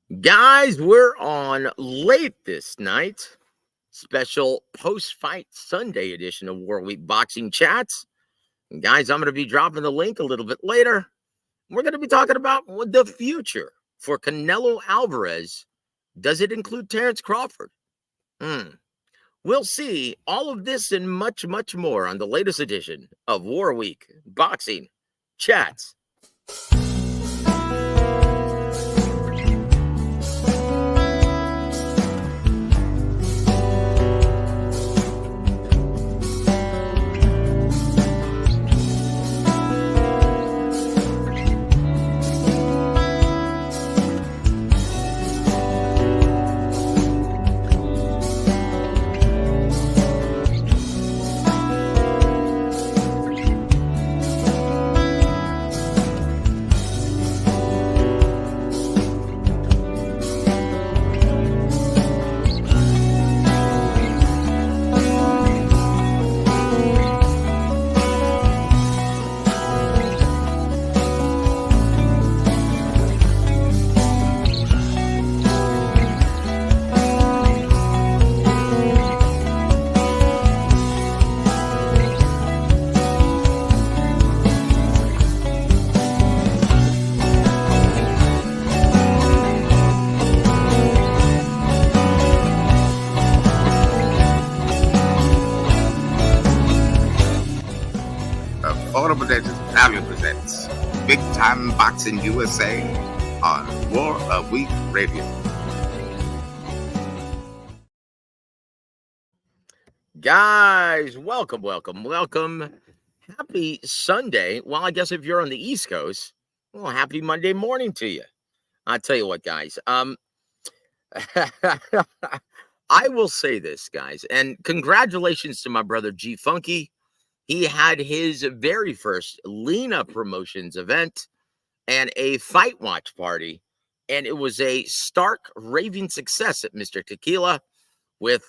Guys, we're on late this night. Special post-fight Sunday edition of War Week Boxing Chats. And guys, I'm going to be dropping the link a little bit later. We're going to be talking about the future for Canelo Alvarez. Does it include Terence Crawford? We'll see all of this and much, much more on the latest edition of War Week Boxing Chats. Proudly presents Big Time Boxing USA on War of Week Radio. Guys, welcome. Happy Sunday. Well, I guess if you're on the East Coast, well, happy Monday morning to you. I'll tell you what, guys. I will say this, guys, and congratulations to my brother G Funky. He had his very first Lena Promotions event and a fight watch party, and it was a stark, raving success at Mr. Tequila with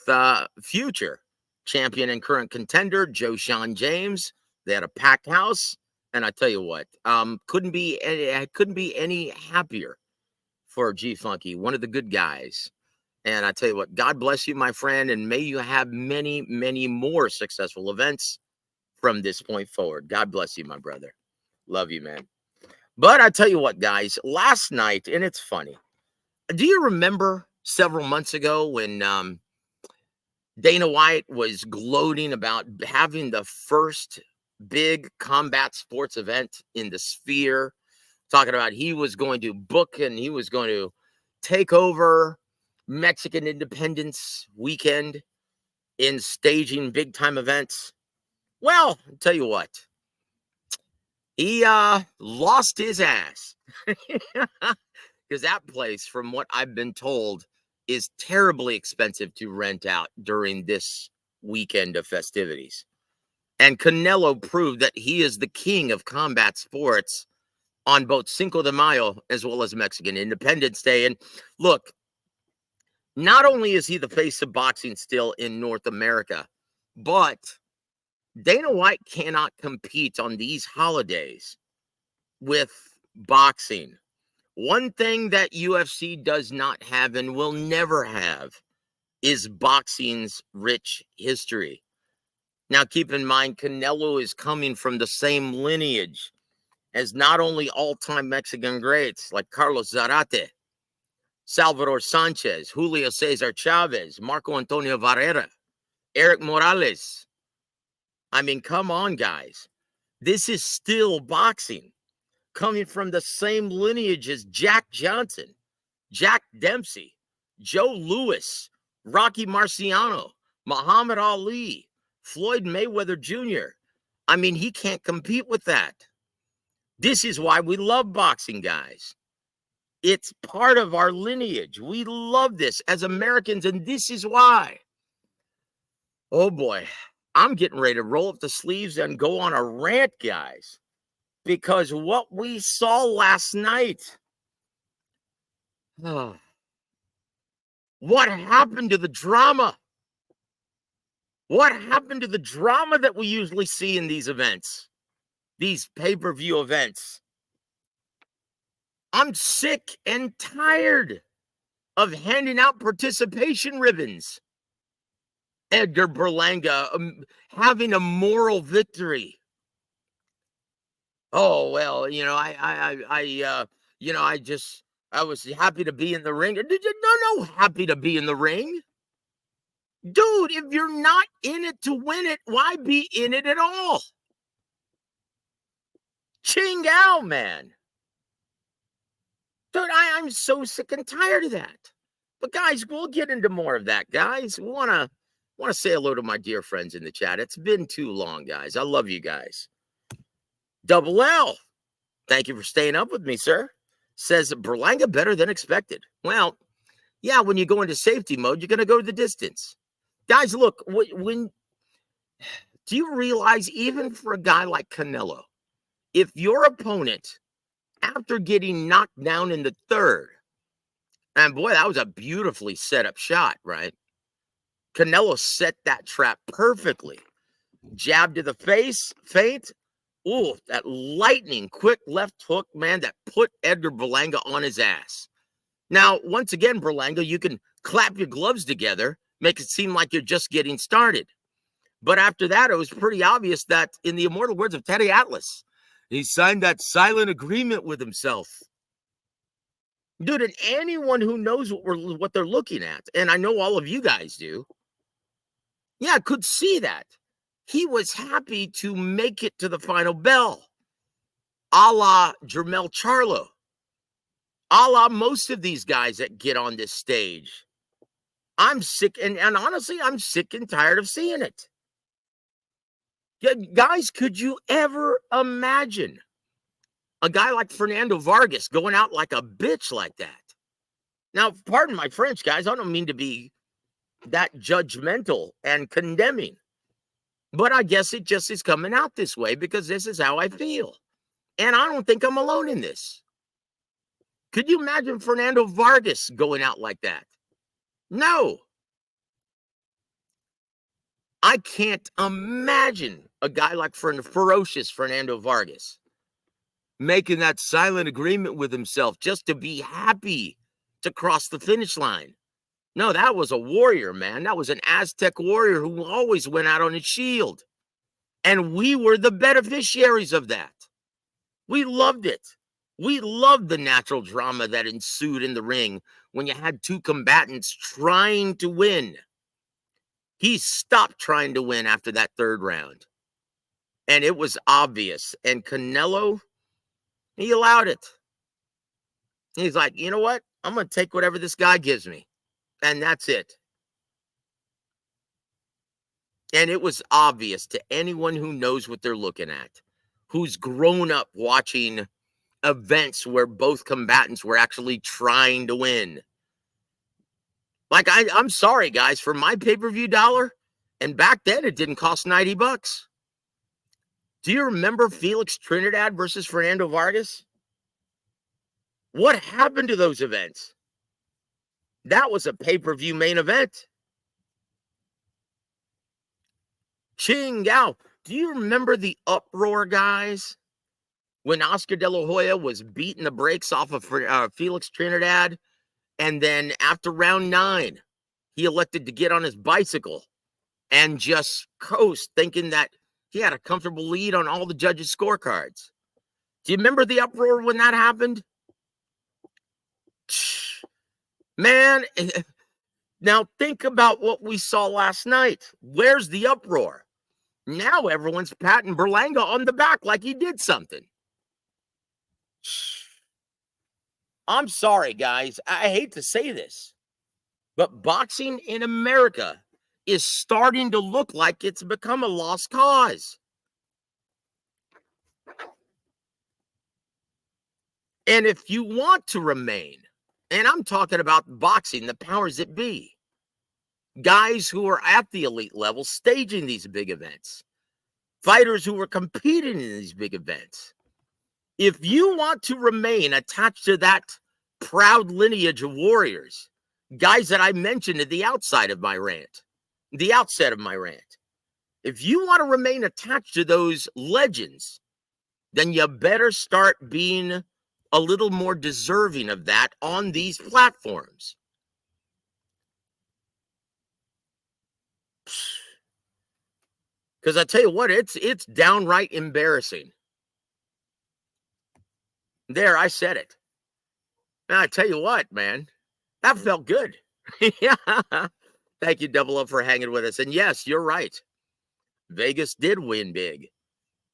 future champion and current contender Joe Sean James. They had a packed house, and I tell you what, couldn't be any happier for G Funky, one of the good guys. And I tell you what, God bless you, my friend, and may you have many, many more successful events from this point forward. God bless you, my brother. Love you, man. But I tell you what, guys, last night, and it's funny. Do you remember several months ago when Dana White was gloating about having the first big combat sports event in the sphere, talking about he was going to book and he was going to take over Mexican Independence Weekend in staging big time events? Well, I'll tell you what, he lost his ass because that place, from what I've been told, is terribly expensive to rent out during this weekend of festivities. And Canelo proved that he is the king of combat sports on both Cinco de Mayo as well as Mexican Independence Day. And look, not only is he the face of boxing still in North America, but Dana White cannot compete on these holidays with boxing. One thing that UFC does not have and will never have is boxing's rich history. Now, keep in mind, Canelo is coming from the same lineage as not only all-time Mexican greats like Carlos Zarate, Salvador Sanchez, Julio Cesar Chavez, Marco Antonio Barrera, Eric Morales. I mean, come on, guys. This is still boxing, coming from the same lineage as Jack Johnson, Jack Dempsey, Joe Louis, Rocky Marciano, Muhammad Ali, Floyd Mayweather Jr. I mean, he can't compete with that. This is why we love boxing, guys. It's part of our lineage. We love this as Americans, and this is why. Oh, boy. I'm getting ready to roll up the sleeves and go on a rant, guys, because what we saw last night, what happened to the drama? What happened to the drama that we usually see in these events, these pay-per-view events? I'm sick and tired of handing out participation ribbons. Edgar Berlanga having a moral victory. Oh, well, I was happy to be in the ring. Did you no happy to be in the ring? Dude, if you're not in it to win it, why be in it at all? Ching Ao, man. Dude, I'm so sick and tired of that. But guys, we'll get into more of that, guys. We want to say hello to my dear friends in the chat. It's been too long, guys. I love you guys. W.A.W, thank you for staying up with me, sir. Says Berlanga better than expected. Well, yeah, when you go into safety mode, you're going to go to the distance. Guys, look, do you realize even for a guy like Canelo, if your opponent, after getting knocked down in the third, and boy, that was a beautifully set up shot, right? Canelo set that trap perfectly. Jab to the face, feint. Ooh, that lightning quick left hook, man, that put Edgar Berlanga on his ass. Now, once again, Berlanga, you can clap your gloves together, make it seem like you're just getting started. But after that, it was pretty obvious that, in the immortal words of Teddy Atlas, he signed that silent agreement with himself. Dude, and anyone who knows what they're looking at, and I know all of you guys do, yeah, could see that. He was happy to make it to the final bell, a la Jermell Charlo, a la most of these guys that get on this stage. I'm sick, and honestly, I'm sick and tired of seeing it. Yeah, guys, could you ever imagine a guy like Fernando Vargas going out like a bitch like that? Now, pardon my French, guys. I don't mean to be that judgmental and condemning, but I guess it just is coming out this way because this is how I feel. And I don't think I'm alone in this. Could you imagine Fernando Vargas going out like that? No. I can't imagine a guy like ferocious Fernando Vargas making that silent agreement with himself just to be happy to cross the finish line. No, that was a warrior, man. That was an Aztec warrior who always went out on his shield. And we were the beneficiaries of that. We loved it. We loved the natural drama that ensued in the ring when you had two combatants trying to win. He stopped trying to win after that third round. And it was obvious. And Canelo, he allowed it. He's like, you know what? I'm going to take whatever this guy gives me. And that's it. And it was obvious to anyone who knows what they're looking at, who's grown up watching events where both combatants were actually trying to win. Like, I'm sorry, guys, for my pay-per-view dollar, and back then it didn't cost $90. Do you remember Felix Trinidad versus Fernando Vargas? What happened to those events? That was a pay-per-view main event. Ching Ao, do you remember the uproar, guys, when Oscar De La Hoya was beating the brakes off of Felix Trinidad? And then after round 9, he elected to get on his bicycle and just coast, thinking that he had a comfortable lead on all the judges' scorecards. Do you remember the uproar when that happened? Man, now think about what we saw last night. Where's the uproar? Now everyone's patting Berlanga on the back like he did something. I'm sorry, guys. I hate to say this, but boxing in America is starting to look like it's become a lost cause. And if you want to remain, and I'm talking about boxing, the powers that be, guys who are at the elite level staging these big events, fighters who are competing in these big events. If you want to remain attached to that proud lineage of warriors, guys that I mentioned at the outset of my rant, if you want to remain attached to those legends, then you better start being a little more deserving of that on these platforms. Because I tell you what, it's downright embarrassing. There, I said it. And I tell you what, man, that felt good. Yeah. Thank you, W.A.W, for hanging with us. And yes, you're right. Vegas did win big.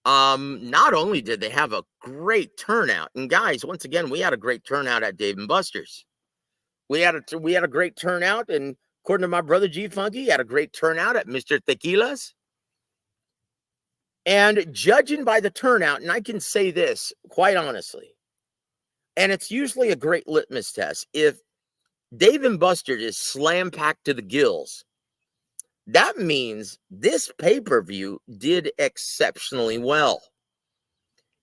Not only did they have a great turnout, and guys, once again, we had a great turnout at Dave and Buster's. We had a great turnout, and according to my brother G Funky, he had a great turnout at Mr. Tequila's. And judging by the turnout, and I can say this quite honestly, and it's usually a great litmus test. If Dave and Buster's is slam packed to the gills, that means this pay-per-view did exceptionally well.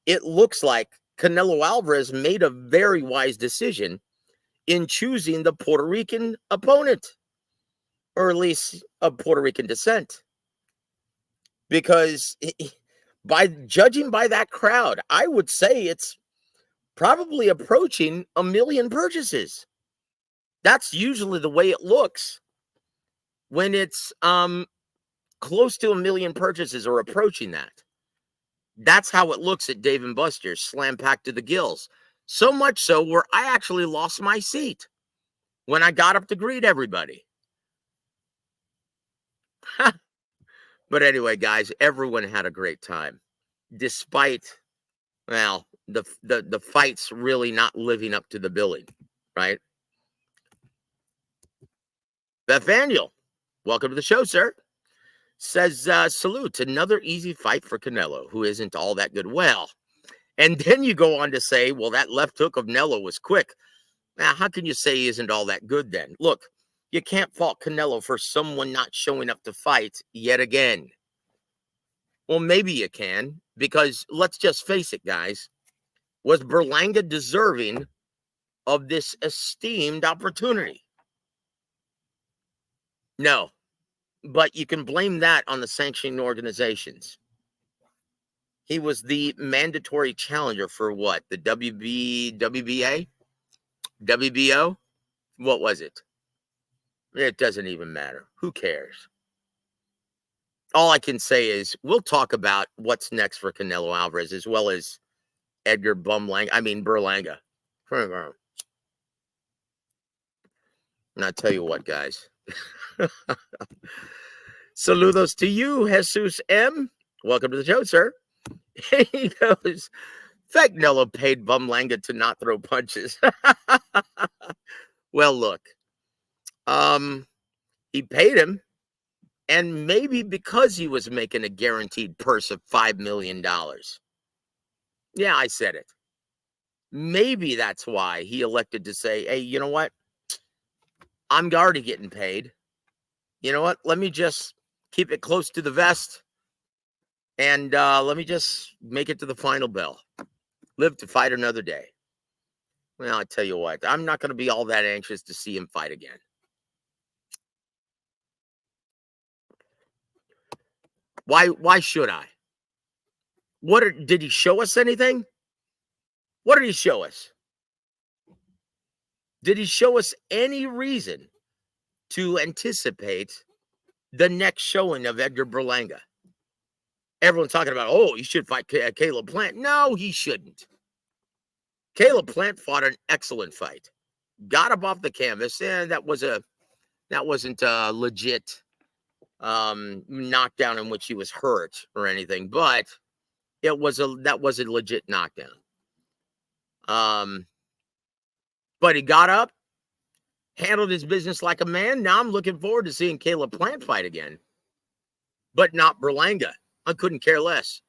It looks like Canelo Alvarez made a very wise decision in choosing the Puerto Rican opponent, or at least of Puerto Rican descent. Because by judging by that crowd, I would say it's probably approaching 1 million purchases. That's usually the way it looks when it's close to 1 million purchases or approaching that. That's how it looks at Dave and Buster's, slam packed to the gills. So much so where I actually lost my seat when I got up to greet everybody. But anyway, guys, everyone had a great time, despite, well, the fights really not living up to the billing, right? Bethaniel, welcome to the show, sir. Says, salute, another easy fight for Canelo, who isn't all that good. Well, and then you go on to say, well, that left hook of Canelo was quick. Now, how can you say he isn't all that good then? Look, you can't fault Canelo for someone not showing up to fight yet again. Well, maybe you can, because let's just face it, guys. Was Berlanga deserving of this esteemed opportunity? No. But you can blame that on the sanctioning organizations. He was the mandatory challenger for what? The WBA? WBO? What was it? It doesn't even matter. Who cares? All I can say is we'll talk about what's next for Canelo Alvarez as well as Berlanga. And I tell you what, guys. Saludos to you, Jesus M. Welcome to the show, sir. He goes, Canelo paid Bumlanga to not throw punches. Well, look, he paid him, and maybe because he was making a guaranteed purse of $5 million. Yeah, I said it. Maybe that's why he elected to say, hey, you know what? I'm already getting paid. You know what? Let me just keep it close to the vest. And let me just make it to the final bell. Live to fight another day. Well, I tell you what, I'm not going to be all that anxious to see him fight again. Why should I? Did he show us anything? What did he show us? Did he show us any reason to anticipate the next showing of Edgar Berlanga? Everyone's talking about, oh, he should fight Caleb Plant. No, he shouldn't. Caleb Plant fought an excellent fight. Got up off the canvas, and that wasn't a legit knockdown in which he was hurt or anything, but that was a legit knockdown. But he got up, handled his business like a man. Now I'm looking forward to seeing Caleb Plant fight again, but not Berlanga. I couldn't care less.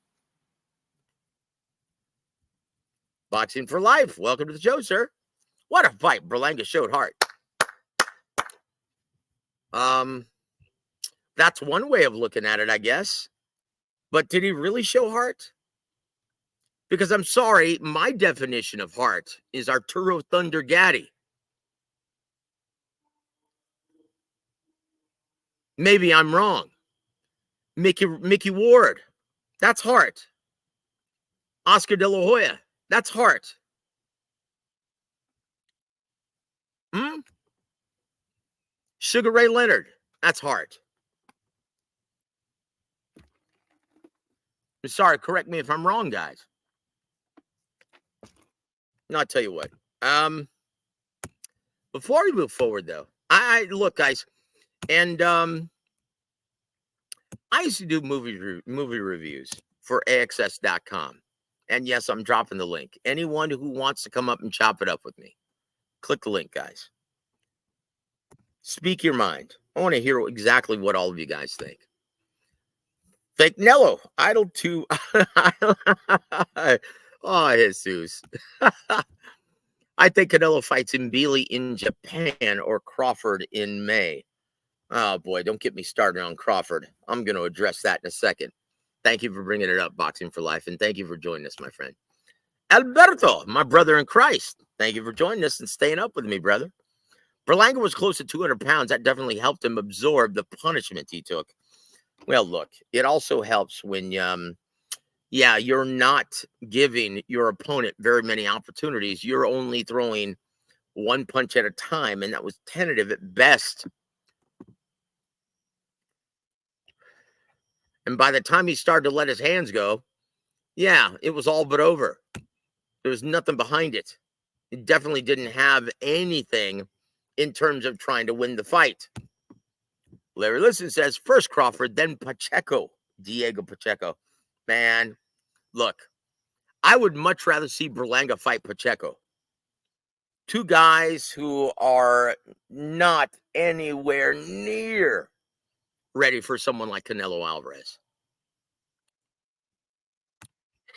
Boxing for life. Welcome to the show, sir. What a fight. Berlanga showed heart. That's one way of looking at it, I guess. But did he really show heart? Because I'm sorry, my definition of heart is Arturo Thunder Gatti. Maybe I'm wrong. Mickey Ward, that's heart. Oscar De La Hoya, that's heart. Sugar Ray Leonard, that's heart. Sorry, correct me if I'm wrong, guys. No, I'll tell you what. Before we move forward, though, I look, guys, and I used to do movie reviews for AXS.com. And yes, I'm dropping the link. Anyone who wants to come up and chop it up with me, click the link, guys. Speak your mind. I want to hear exactly what all of you guys think. Fake Nello, Idol 2. Oh, Jesus. I think Canelo fights Mbili in Japan or Crawford in May. Oh, boy, don't get me started on Crawford. I'm going to address that in a second. Thank you for bringing it up, Boxing for Life, and thank you for joining us, my friend. Alberto, my brother in Christ, thank you for joining us and staying up with me, brother. Berlanga was close to 200 pounds. That definitely helped him absorb the punishment he took. Well, look, it also helps when, you're not giving your opponent very many opportunities. You're only throwing one punch at a time, and that was tentative at best. And by the time he started to let his hands go, it was all but over. There was nothing behind it. It definitely didn't have anything in terms of trying to win the fight. Larry Listen says, first Crawford, then Pacheco, Diego Pacheco. Man, look, I would much rather see Berlanga fight Pacheco. Two guys who are not anywhere near ready for someone like Canelo Alvarez.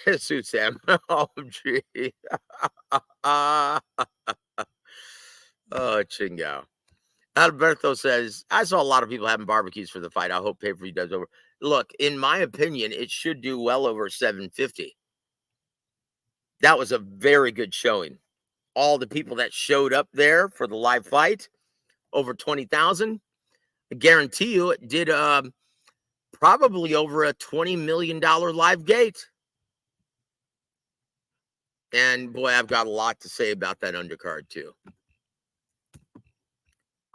Jesus, Sam. Oh, gee. Oh, Chingao. Alberto says, I saw a lot of people having barbecues for the fight. I hope pay-per-view does over. Look, in my opinion, it should do well over 750. That was a very good showing. All the people that showed up there for the live fight, over 20,000. I guarantee you it did probably over a $20 million live gate. And boy, I've got a lot to say about that undercard too.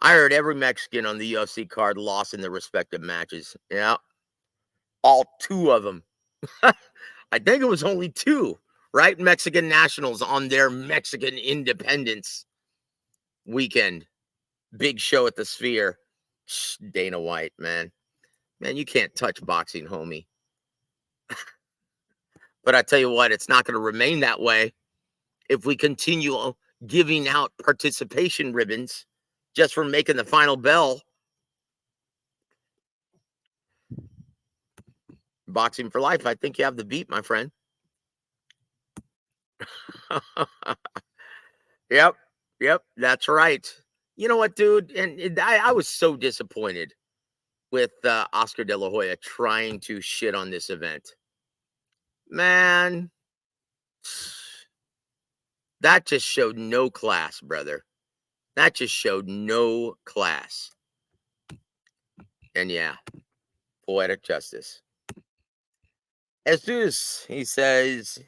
I heard every Mexican on the UFC card lost in their respective matches. Yeah. All two of them. I think it was only two, right? Mexican nationals on their Mexican independence weekend. Big show at the Sphere. Dana White, man. Man, you can't touch boxing, homie. But I tell you what, it's not going to remain that way if we continue giving out participation ribbons just for making the final bell. Boxing for Life, I think you have the beat, my friend. Yep, that's right. You know what, dude? And I was so disappointed with Oscar De La Hoya trying to shit on this event. Man, that just showed no class, brother. That just showed no class. And yeah, poetic justice. Jesus, he says,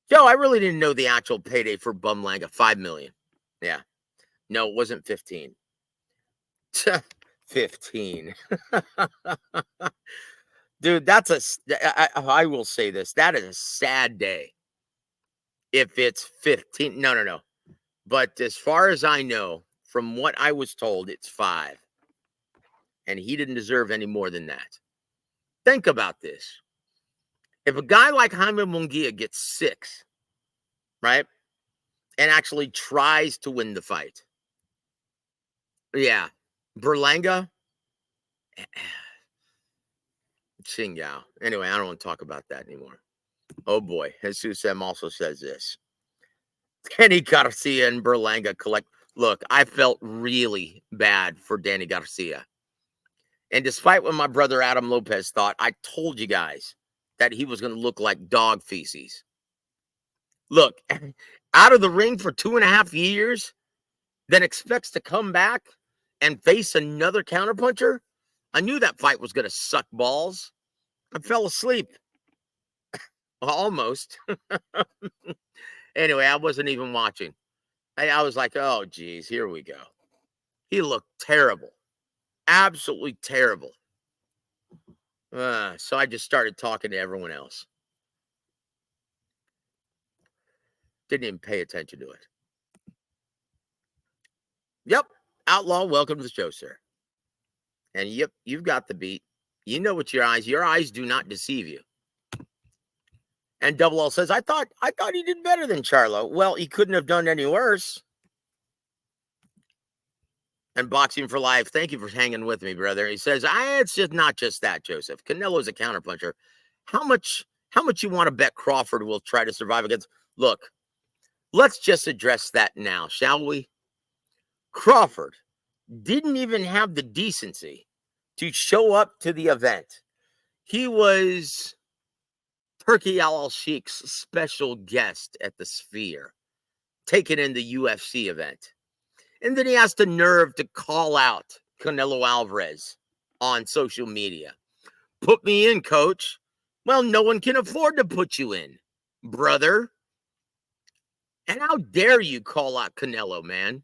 Joe, I really didn't know the actual payday for Berlanga, $5 million. Yeah. No, it wasn't 15. 15. Dude, I will say this. That is a sad day if it's 15. No. But as far as I know, from what I was told, it's 5. And he didn't deserve any more than that. Think about this. If a guy like Jaime Munguia gets 6, right, and actually tries to win the fight, yeah, Berlanga, Qingyao. Anyway, I don't want to talk about that anymore. Oh boy, Jesus M also says this. Danny Garcia and Berlanga collect. Look, I felt really bad for Danny Garcia. And despite what my brother Adam Lopez thought, I told you guys that he was going to look like dog feces. Look, out of the ring for 2.5 years, then expects to come back and face another counterpuncher. I knew that fight was going to suck balls. I fell asleep. Almost. Anyway, I wasn't even watching. I was like, oh, geez, here we go. He looked terrible. Absolutely terrible. So I just started talking to everyone else. Didn't even pay attention to it. Yep. Outlaw, welcome to the show, sir. And yep, you've got the beat. You know what your eyes do not deceive you. And Double L says, I thought he did better than Charlo. Well, he couldn't have done any worse. And Boxing for Life, thank you for hanging with me, brother. He says, it's just not just that, Joseph. Canelo's a counterpuncher. How much you want to bet Crawford will try to survive against? Look, let's just address that now, shall we? Crawford didn't even have the decency to show up to the event. He was Turkey Al-Sheikh's special guest at the Sphere, taken in the UFC event. And then he has the nerve to call out Canelo Alvarez on social media. Put me in, coach. Well, no one can afford to put you in, brother. And how dare you call out Canelo, man?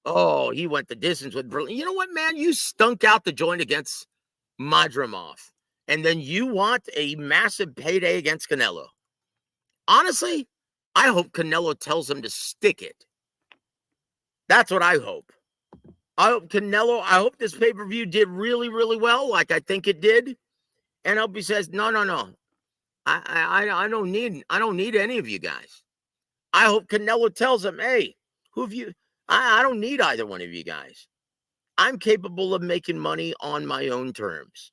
Oh, he went the distance with Berlanga. You know what, man? You stunk out the joint against Madrimov. And then you want a massive payday against Canelo. Honestly, I hope Canelo tells him to stick it. That's what I hope. I hope this pay-per-view did really, really well, like I think it did. And I hope he says, no. I don't need any of you guys. I hope Canelo tells him, hey, I don't need either one of you guys. I'm capable of making money on my own terms.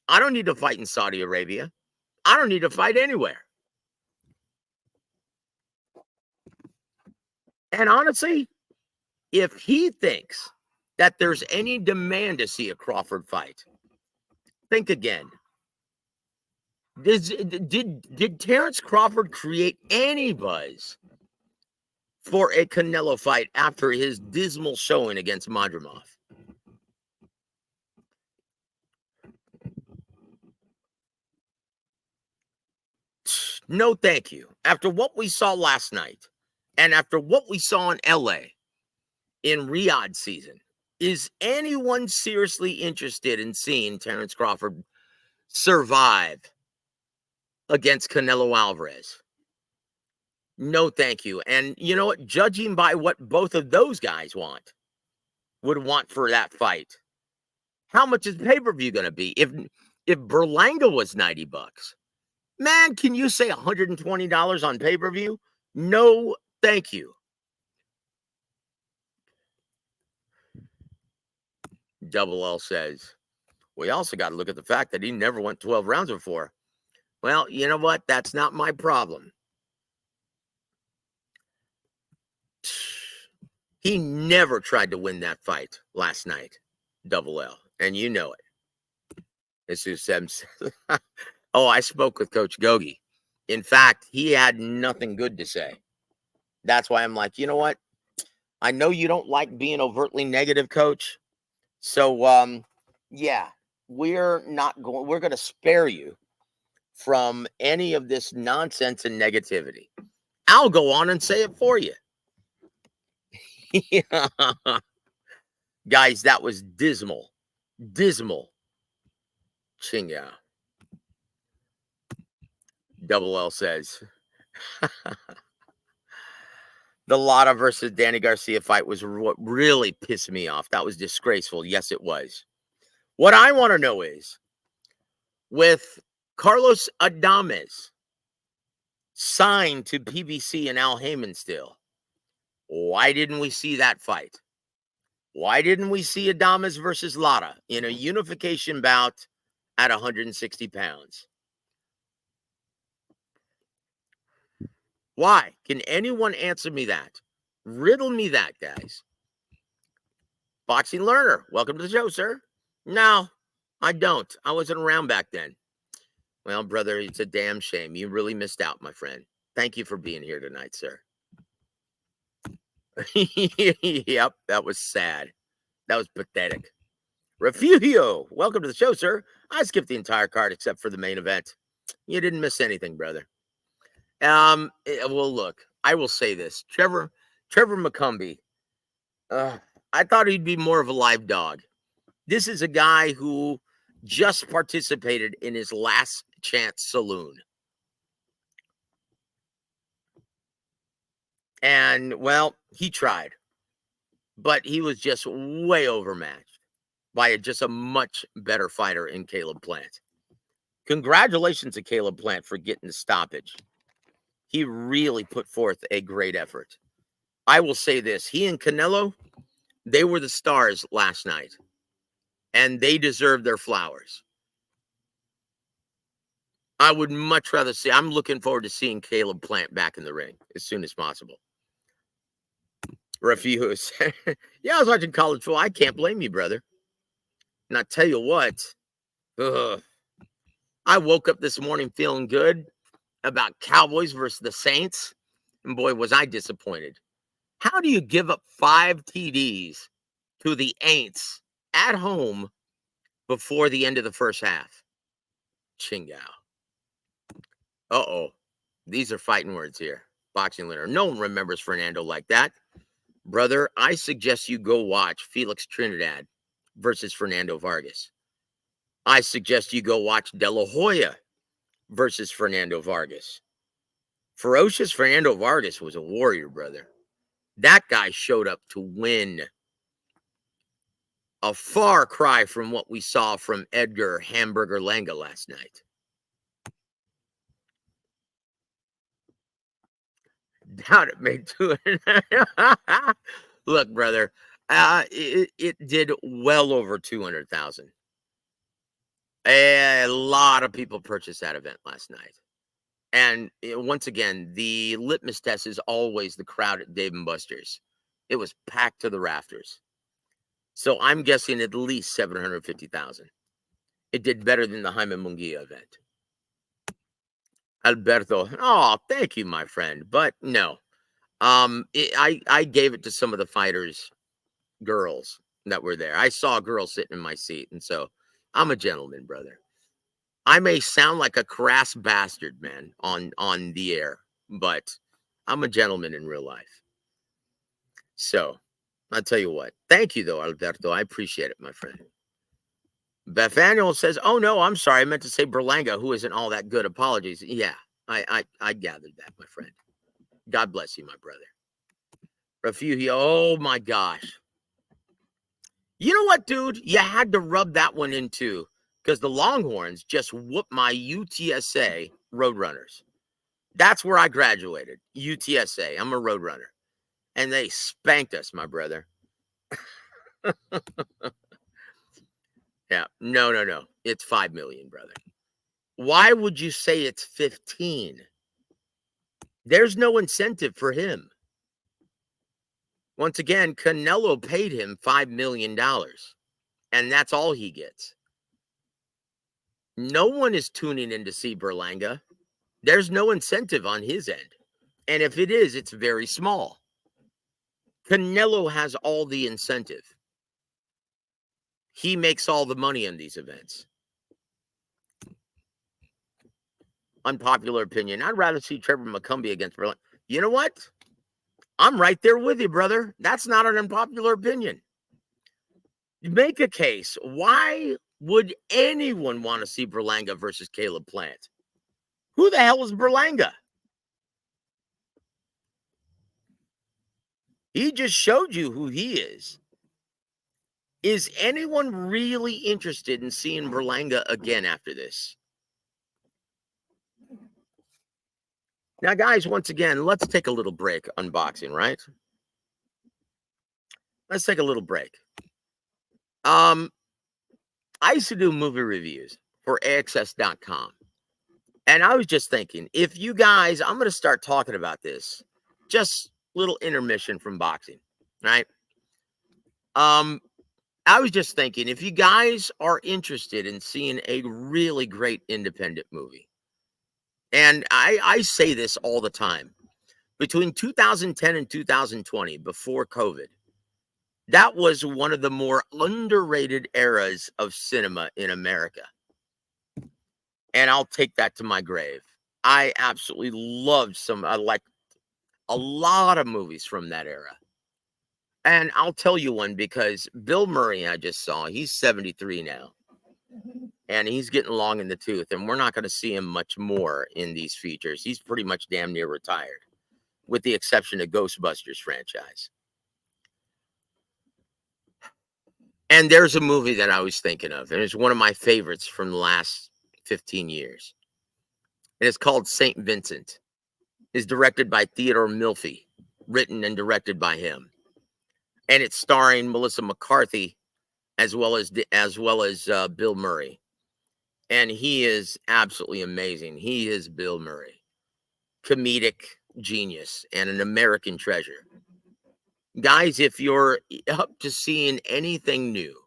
I don't need to fight in Saudi Arabia. I don't need to fight anywhere. And honestly, if he thinks that there's any demand to see a Crawford fight, think again. Did Terence Crawford create any buzz for a Canelo fight after his dismal showing against Madrimov? No, thank you. After what we saw last night and after what we saw in LA in Riyadh season, is anyone seriously interested in seeing Terence Crawford survive against Canelo Alvarez? No, thank you. And you know what? Judging by what both of those guys would want for that fight, how much is pay-per-view going to be? If Berlanga was $90, man, can you say $120 on pay-per-view? No, thank you. Double L says, we also got to look at the fact that he never went 12 rounds before. Well, you know what? That's not my problem. He never tried to win that fight last night, Double L, and you know it. This is Sam. Oh, I spoke with Coach Gogi. In fact, he had nothing good to say. That's why I'm like, you know what? I know you don't like being overtly negative, Coach. So, yeah, we're going to spare you from any of this nonsense and negativity. I'll go on and say it for you. Guys, that was dismal. Chinga. Double L says, the Lara versus Danny Garcia fight was what really pissed me off. That was disgraceful. Yes, it was. What I want to know is, with Carlos Adames signed to PBC and Al Heyman still, why didn't we see that fight? Why didn't we see Adames versus Lara in a unification bout at 160 pounds? Why? Can anyone answer me that? Riddle me that, guys. Boxing Learner, welcome to the show, sir. No, I don't. I wasn't around back then. Well, brother, it's a damn shame. You really missed out, my friend. Thank you for being here tonight, sir. Yep, that was sad. That was pathetic. Refugio, welcome to the show, sir. I skipped the entire card except for the main event. You didn't miss anything, brother. Well, look, I will say this. Trevor McCumbee, I thought he'd be more of a live dog. This is a guy who just participated in his last chance saloon. And, well, he tried, but he was just way overmatched by just a much better fighter in Caleb Plant. Congratulations to Caleb Plant for getting the stoppage. He really put forth a great effort. I will say this, he and Canelo, they were the stars last night, and they deserve their flowers. I would much rather see, I'm looking forward to seeing Caleb Plant back in the ring as soon as possible. Refuse. Yeah, I was watching college football. I can't blame you, brother. And I tell you what, I woke up this morning feeling good about Cowboys versus the Saints. And boy, was I disappointed. How do you give up 5 TDs to the Aints at home before the end of the first half? Chingao. Uh-oh. These are fighting words here. Boxing Leader. No one remembers Fernando like that. Brother, I suggest you go watch Felix Trinidad versus Fernando Vargas. I suggest you go watch De La Hoya versus Fernando Vargas. Ferocious Fernando Vargas was a warrior, brother. That guy showed up to win. A far cry from what we saw from Edgar Hamburger Langa last night. Doubt it made 200. Look, brother, it did well over 200,000. A lot of people purchased that event last night. And once again, the litmus test is always the crowd at Dave & Buster's. It was packed to the rafters. So I'm guessing at least 750,000. It did better than the Jaime Munguia event. Alberto, oh, thank you, my friend. But no, I gave it to some of the fighters, girls that were there. I saw a girl sitting in my seat, and so I'm a gentleman, brother. I may sound like a crass bastard, man, on the air, but I'm a gentleman in real life. So I'll tell you what. Thank you, though, Alberto. I appreciate it, my friend. Bethaniel says, oh, no, I'm sorry. I meant to say Berlanga, who isn't all that good. Apologies. Yeah, I gathered that, my friend. God bless you, my brother. Refugio, oh, my gosh. You know what, dude? You had to rub that one in, too, because the Longhorns just whooped my UTSA Roadrunners. That's where I graduated, UTSA. I'm a Roadrunner. And they spanked us, my brother. Yeah, no. It's 5 million, brother. Why would you say it's 15? There's no incentive for him. Once again, Canelo paid him $5 million, and that's all he gets. No one is tuning in to see Berlanga. There's no incentive on his end. And if it is, it's very small. Canelo has all the incentive. He makes all the money in these events. Unpopular opinion. I'd rather see Trevor McCumbee against Berlanga. You know what? I'm right there with you, brother. That's not an unpopular opinion. Make a case. Why would anyone want to see Berlanga versus Caleb Plant? Who the hell is Berlanga? He just showed you who he is. Is anyone really interested in seeing Berlanga again after this? Now, guys, once again, let's take a little break on boxing, right? Let's take a little break. I used to do movie reviews for AXS.com. And I was just thinking, if you guys, I'm going to start talking about this. Just little intermission from boxing, right? I was just thinking, if you guys are interested in seeing a really great independent movie, and I say this all the time, between 2010 and 2020, before COVID, that was one of the more underrated eras of cinema in America. And I'll take that to my grave. I absolutely loved I like a lot of movies from that era. And I'll tell you one, because Bill Murray, I just saw, he's 73 now. And he's getting long in the tooth. And we're not going to see him much more in these features. He's pretty much damn near retired. with the exception of Ghostbusters franchise. And there's a movie that I was thinking of, and it's one of my favorites from the last 15 years. And it's called St. Vincent. It's directed by Theodore Milfy, written and directed by him. And it's starring Melissa McCarthy as well as Bill Murray. And he is absolutely amazing. He is Bill Murray, comedic genius and an American treasure. Guys, if you're up to seeing anything new,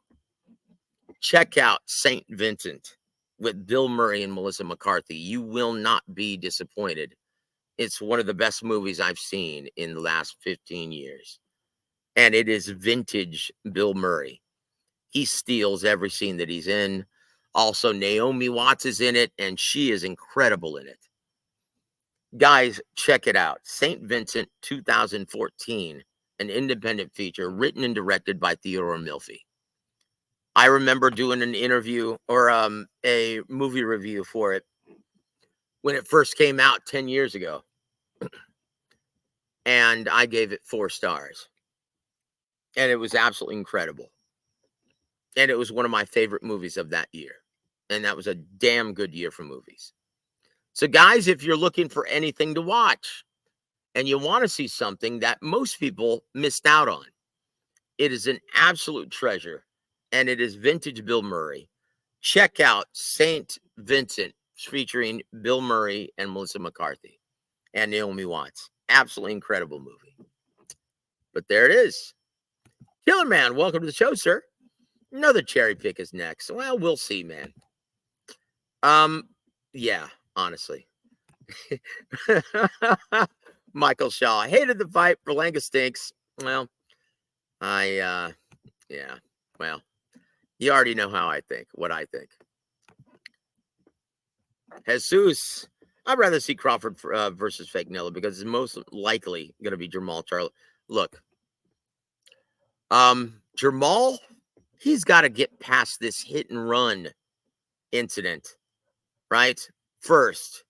check out St. Vincent with Bill Murray and Melissa McCarthy. You will not be disappointed. It's one of the best movies I've seen in the last 15 years. And it is vintage Bill Murray. He steals every scene that he's in. Also, Naomi Watts is in it, and she is incredible in it. Guys, check it out. St. Vincent, 2014, an independent feature written and directed by Theodore Milfy. I remember doing an interview or a movie review for it when it first came out 10 years ago. And I gave it 4 stars. And it was absolutely incredible. And it was one of my favorite movies of that year. And that was a damn good year for movies. So, guys, if you're looking for anything to watch and you want to see something that most people missed out on, it is an absolute treasure. And it is vintage Bill Murray. Check out St. Vincent featuring Bill Murray and Melissa McCarthy and Naomi Watts. Absolutely incredible movie. But there it is. Killer Man, welcome to the show, sir. Another cherry pick is next. Well, we'll see, man. Yeah, honestly. Michael Shaw hated the fight. Berlanga stinks. Well, yeah. Well, you already know how I think, what I think. Jesus, I'd rather see Crawford versus Canelo because it's most likely going to be Jamal Charlo. Look, Jamal, he's got to get past this hit and run incident, right? First,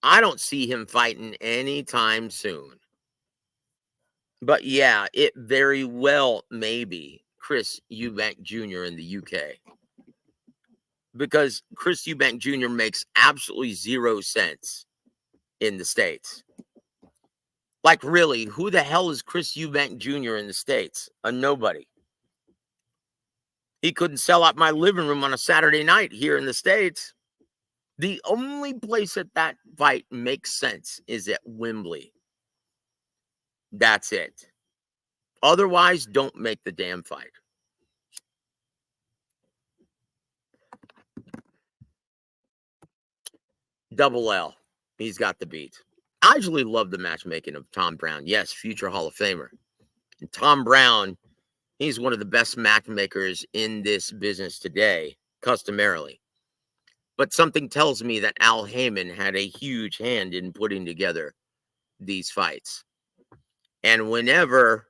I don't see him fighting anytime soon. But yeah, it very well may be Chris Eubank Jr. in the UK. Because Chris Eubank Jr. makes absolutely zero sense in the States. Like, really, who the hell is Chris Eubank Jr. in the States? A nobody. He couldn't sell out my living room on a Saturday night here in the States. The only place that fight makes sense is at Wembley. That's it. Otherwise, don't make the damn fight. W.A.W. He's got the beat. I actually love the matchmaking of Tom Brown. Yes, future Hall of Famer. And Tom Brown, he's one of the best matchmakers in this business today, customarily. But something tells me that Al Heyman had a huge hand in putting together these fights. And whenever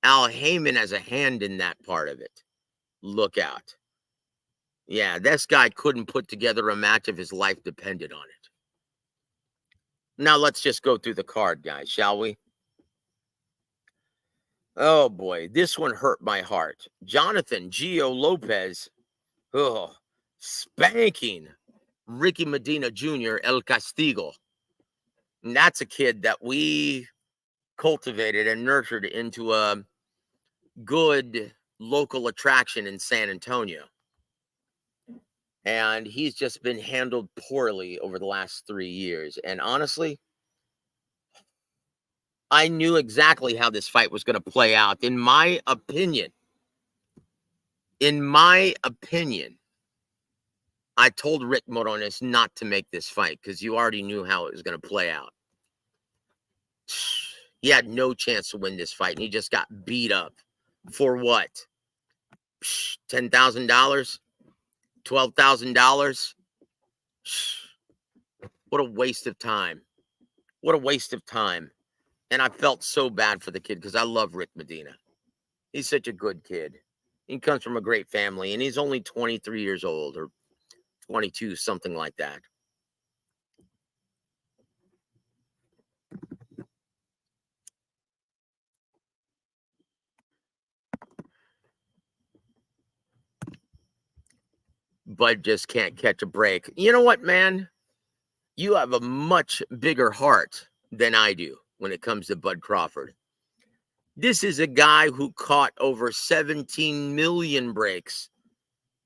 Al Heyman has a hand in that part of it, look out. Yeah, this guy couldn't put together a match if his life depended on it. Now let's just go through the card, guys, shall we? Oh boy, this one hurt my heart. Jonathan Gio Lopez, spanking Ricky Medina Jr. El Castigo. And that's a kid that we cultivated and nurtured into a good local attraction in San Antonio. And he's just been handled poorly over the last 3 years. And honestly, I knew exactly how this fight was going to play out. In my opinion, I told Rick Morones not to make this fight because you already knew how it was going to play out. He had no chance to win this fight, and he just got beat up. For what? $10,000? $12,000? What a waste of time. What a waste of time. And I felt so bad for the kid because I love Rick Medina. He's such a good kid. He comes from a great family, and he's only 23 years old or 22, something like that. Bud just can't catch a break. You know what, man? You have a much bigger heart than I do when it comes to Bud Crawford. This is a guy who caught over 17 million breaks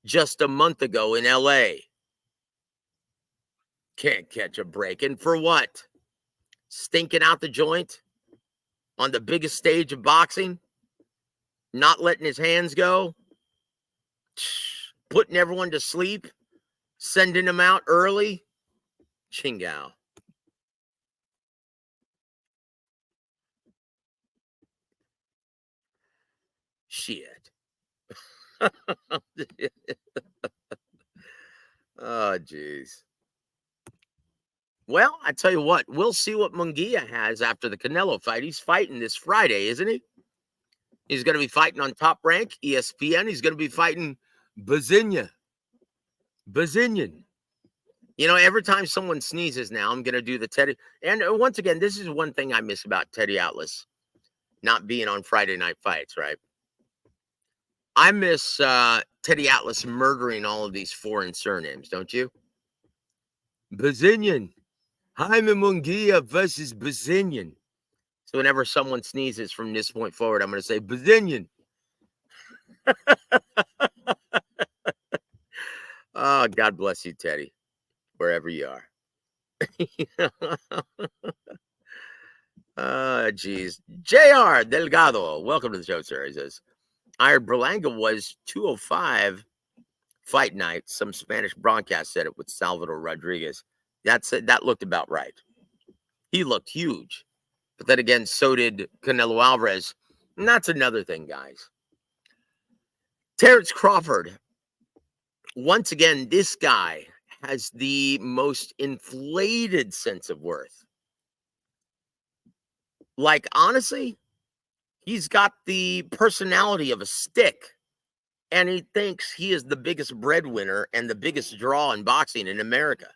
just a month ago in LA. Can't catch a break. And for what? Stinking out the joint on the biggest stage of boxing? Not letting his hands go? Putting everyone to sleep? Sending them out early? Chingao. Shit. Oh, jeez. Well, I tell you what, we'll see what Munguia has after the Canelo fight. He's fighting this Friday, isn't he? He's going to be fighting on Top Rank, ESPN. He's going to be fighting Bazinian. You know, every time someone sneezes now, I'm going to do the Teddy. And once again, this is one thing I miss about Teddy Atlas not being on Friday Night Fights, right? I miss Teddy Atlas murdering all of these foreign surnames, don't you? Bazinian. Jaime Munguia versus Bazinian. So whenever someone sneezes from this point forward, I'm going to say Bazinian. Oh, God bless you, Teddy, wherever you are. Geez. JR Delgado, welcome to the show, sir. He says, I heard Berlanga was 205 fight night. Some Spanish broadcast said it with Salvador Rodriguez. That looked about right. He looked huge. But then again, so did Canelo Alvarez. And that's another thing, guys. Terence Crawford. Once again, this guy has the most inflated sense of worth. Like, honestly, he's got the personality of a stick. And he thinks he is the biggest breadwinner and the biggest draw in boxing in America.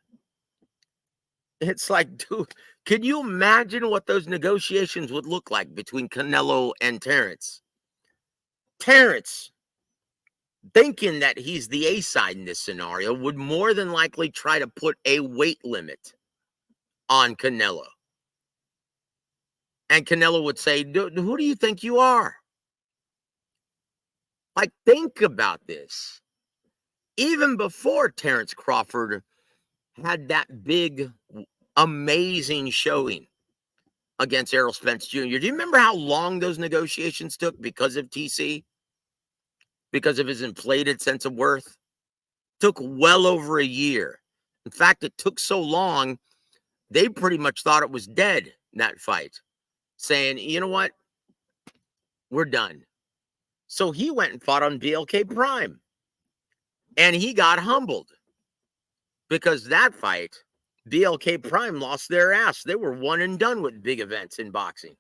It's like, dude, can you imagine what those negotiations would look like between Canelo and Terence? Terence, thinking that he's the A side in this scenario, would more than likely try to put a weight limit on Canelo. And Canelo would say, who do you think you are? Like, think about this. Even before Terence Crawford had that big, amazing showing against Errol Spence Jr., do you remember how long those negotiations took because of TC? Because of his inflated sense of worth? Took well over a year. In fact, it took so long, they pretty much thought it was dead, that fight, saying, you know what? We're done. So he went and fought on BLK Prime. And he got humbled because that fight, BLK Prime lost their ass. They were one and done with big events in boxing,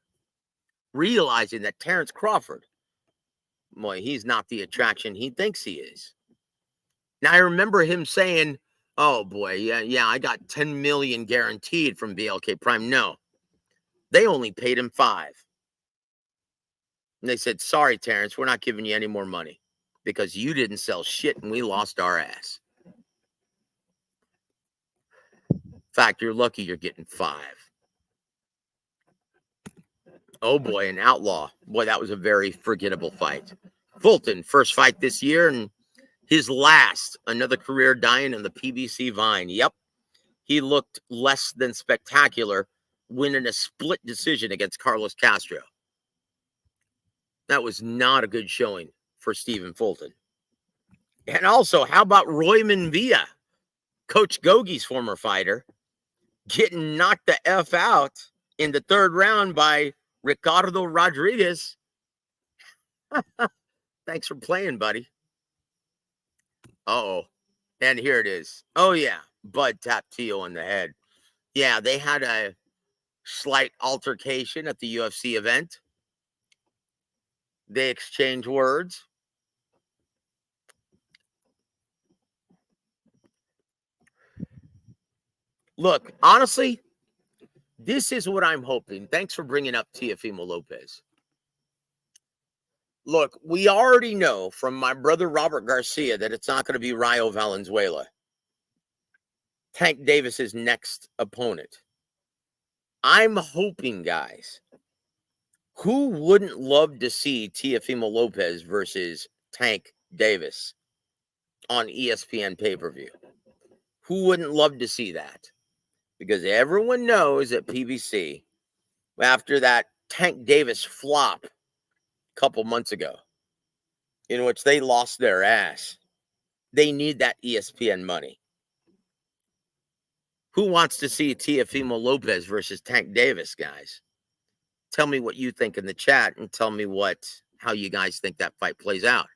realizing that Terence Crawford, boy, he's not the attraction he thinks he is. Now, I remember him saying, oh, boy, yeah, I got 10 million guaranteed from BLK Prime. No, they only paid him 5. And they said, sorry, Terence, we're not giving you any more money because you didn't sell shit and we lost our ass. In fact, you're lucky you're getting 5. Oh, boy, an outlaw. Boy, that was a very forgettable fight. Fulton, first fight this year, and his last, another career dying on the PBC Vine. Yep, he looked less than spectacular, winning a split decision against Carlos Castro. That was not a good showing for Stephen Fulton. And also, how about Royman Villa, Coach Gogie's former fighter, getting knocked the F out in the 3rd round by Ricardo Rodriguez? Thanks for playing, buddy. Uh-oh. And here it is. Oh, yeah. Bud tapped Tio on the head. Yeah, they had a slight altercation at the UFC event. They exchanged words. Look, honestly, this is what I'm hoping. Thanks for bringing up Teofimo Lopez. Look, we already know from my brother Robert Garcia that it's not going to be Rayo Valenzuela, Tank Davis's next opponent. I'm hoping, guys, who wouldn't love to see Teofimo Lopez versus Tank Davis on ESPN pay-per-view? Who wouldn't love to see that? Because everyone knows at PBC, after that Tank Davis flop a couple months ago, in which they lost their ass, they need that ESPN money. Who wants to see Teofimo Lopez versus Tank Davis, guys? Tell me what you think in the chat and tell me how you guys think that fight plays out.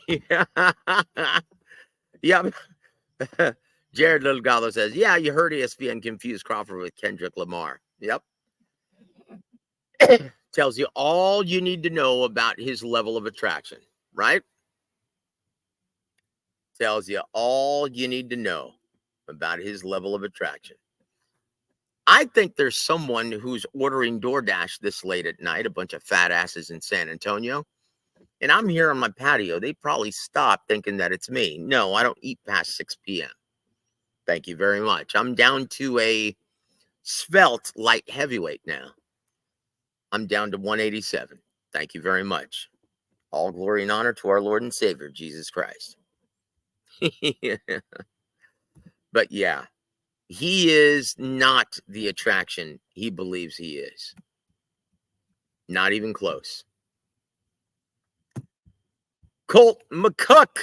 Yeah. Yeah. Jared Little Gallo says, yeah, you heard ESPN confuse Crawford with Kendrick Lamar. Yep. Tells you all you need to know about his level of attraction, right? Tells you all you need to know about his level of attraction. I think there's someone who's ordering DoorDash this late at night, a bunch of fat asses in San Antonio, and I'm here on my patio. They probably stop thinking that it's me. No, I don't eat past 6 p.m. Thank you very much. I'm down to a svelte light heavyweight now. I'm down to 187. Thank you very much. All glory and honor to our Lord and Savior, Jesus Christ. But yeah, he is not the attraction he believes he is. Not even close. Colt McCuck,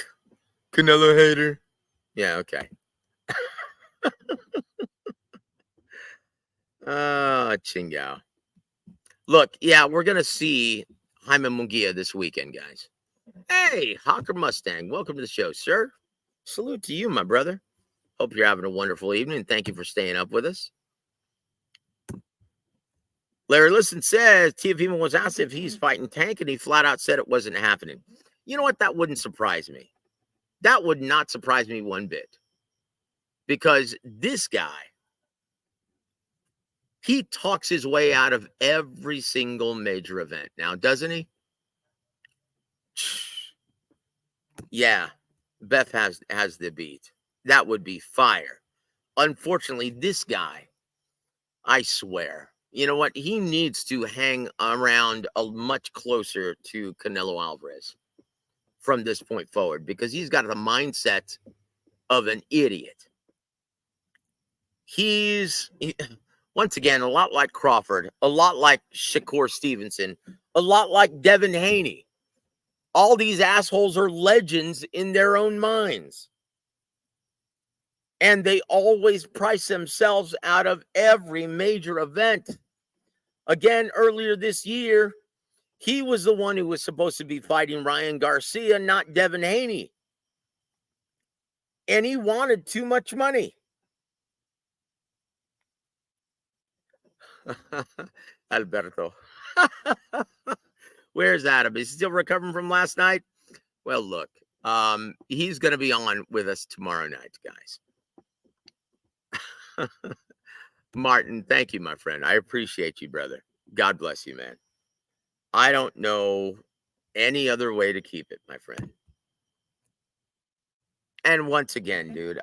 Canelo hater. Yeah, okay. Chingao. Look, yeah, we're going to see Jaime Munguia this weekend, guys. Hey, Hawker Mustang, welcome to the show, sir. Salute to you, my brother. Hope you're having a wonderful evening. Thank you for staying up with us. Larry Listen says, Teofimo was asked if he's fighting Tank, and he flat out said it wasn't happening. You know what? That wouldn't surprise me. That would not surprise me one bit. Because this guy, he talks his way out of every single major event now, doesn't he? Yeah, Beth has the beat. That would be fire. Unfortunately, this guy, I swear, you know what? He needs to hang around much closer to Canelo Alvarez from this point forward, because he's got the mindset of an idiot. He's, once again, a lot like Crawford, a lot like Shakur Stevenson, a lot like Devin Haney. All these assholes are legends in their own minds. And they always price themselves out of every major event. Again, earlier this year, he was the one who was supposed to be fighting Ryan Garcia, not Devin Haney. And he wanted too much money. Alberto. Where's Adam? Is he still recovering from last night? Well, look, he's going to be on with us tomorrow night, guys. Martin, thank you, my friend. I appreciate you, brother. God bless you, man. I don't know any other way to keep it, my friend. And once again, dude,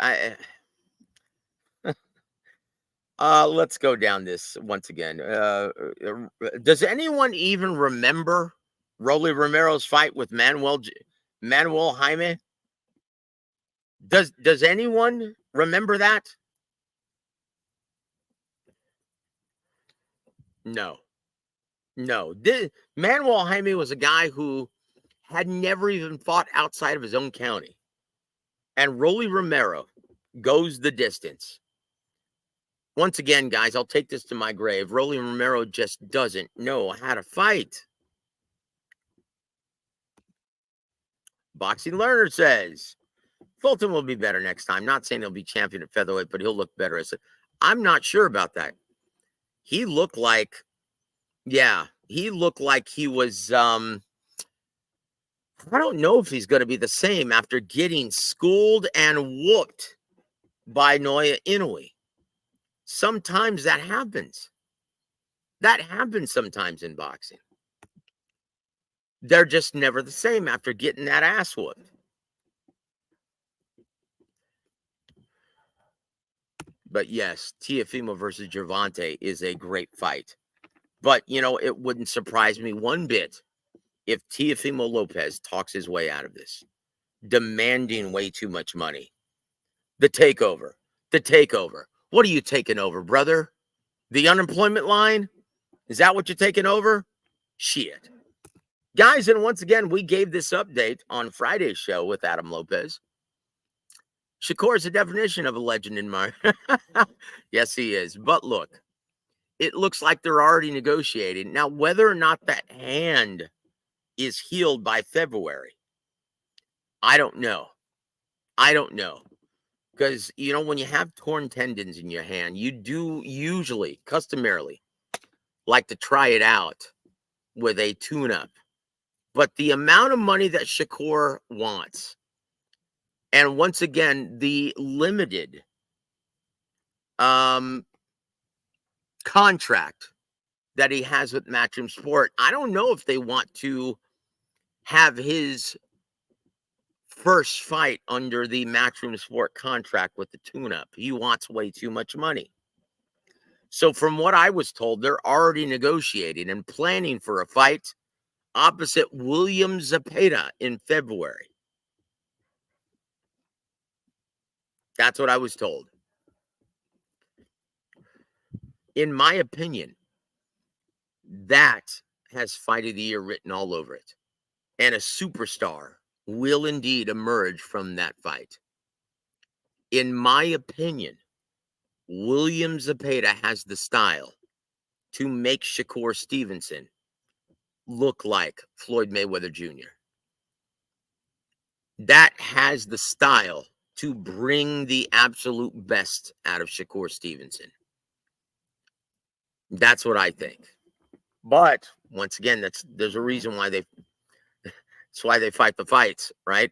let's go down this once again. Does anyone even remember Rolly Romero's fight with Manuel Jaime? Does anyone remember that? No. Manuel Jaime was a guy who had never even fought outside of his own county. And Rolly Romero goes the distance. Once again, guys, I'll take this to my grave. Rolly Romero just doesn't know how to fight. Boxing Learner says, Fulton will be better next time. Not saying he'll be champion at featherweight, but he'll look better. I'm not sure about that. He looked like, he was, I don't know if he's going to be the same after getting schooled and whooped by Naoya Inoue. Sometimes that happens. That happens sometimes in boxing. They're just never the same after getting that ass whooped. But yes, Teofimo versus Gervonta is a great fight. But, it wouldn't surprise me one bit if Teofimo Lopez talks his way out of this, demanding way too much money. The takeover. What are you taking over, brother? The unemployment line? Is that what you're taking over? Shit. Guys, and once again, we gave this update on Friday's show with Adam Lopez. Shakur is the definition of a legend in my... Yes, he is. But look, it looks like they're already negotiating. Now, whether or not that hand is healed by February, I don't know. Because, when you have torn tendons in your hand, you do usually, customarily, like to try it out with a tune-up. But the amount of money that Shakur wants, and once again, the limited contract that he has with Matchroom Sport, I don't know if they want to have his first fight under the Matchroom Sport contract with the tune-up. He wants way too much money. So from what I was told, they're already negotiating and planning for a fight opposite William Zepeda in February. That's what I was told. In my opinion, that has Fight of the Year written all over it. And a superstar will indeed emerge from that fight. In my opinion, William Zepeda has the style to make Shakur Stevenson look like Floyd Mayweather Jr. That has the style to bring the absolute best out of Shakur Stevenson. That's what I think. But once again, there's a reason why that's why they fight the fights, right?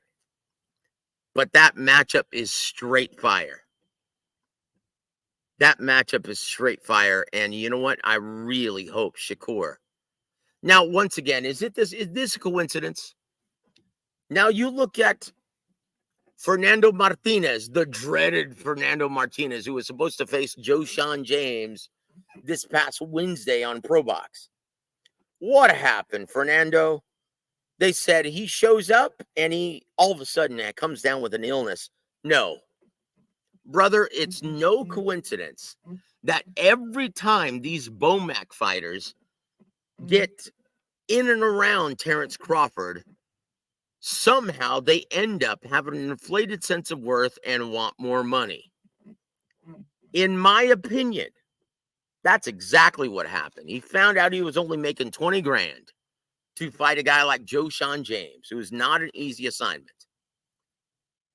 But that matchup is straight fire. And you know what? I really hope Shakur. Now, once again, is this a coincidence? Now you look at Fernando Martinez, the dreaded Fernando Martinez, who was supposed to face Joe Sean James this past Wednesday on ProBox. What happened, Fernando? They said he shows up and he all of a sudden comes down with an illness. No. Brother, it's no coincidence that every time these BOMAC fighters get in and around Terence Crawford, somehow they end up having an inflated sense of worth and want more money. In my opinion, that's exactly what happened. He found out he was only making 20 grand to fight a guy like Joe Sean James, who is not an easy assignment.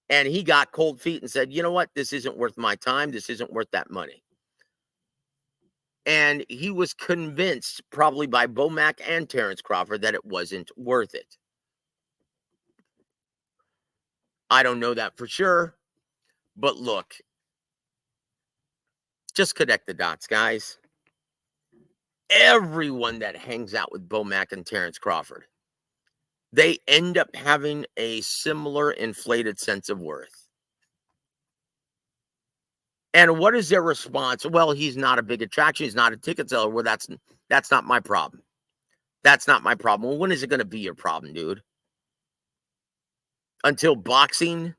And he got cold feet and said, you know what? This isn't worth my time. This isn't worth that money. And he was convinced, probably by BOMAC and Terence Crawford, that it wasn't worth it. I don't know that for sure. But look, just connect the dots, guys. Everyone that hangs out with BOMAC and Terence Crawford, they end up having a similar inflated sense of worth. And what is their response? Well, he's not a big attraction. He's not a ticket seller. Well, that's not my problem. That's not my problem. Well, when is it going to be your problem, dude? Until boxing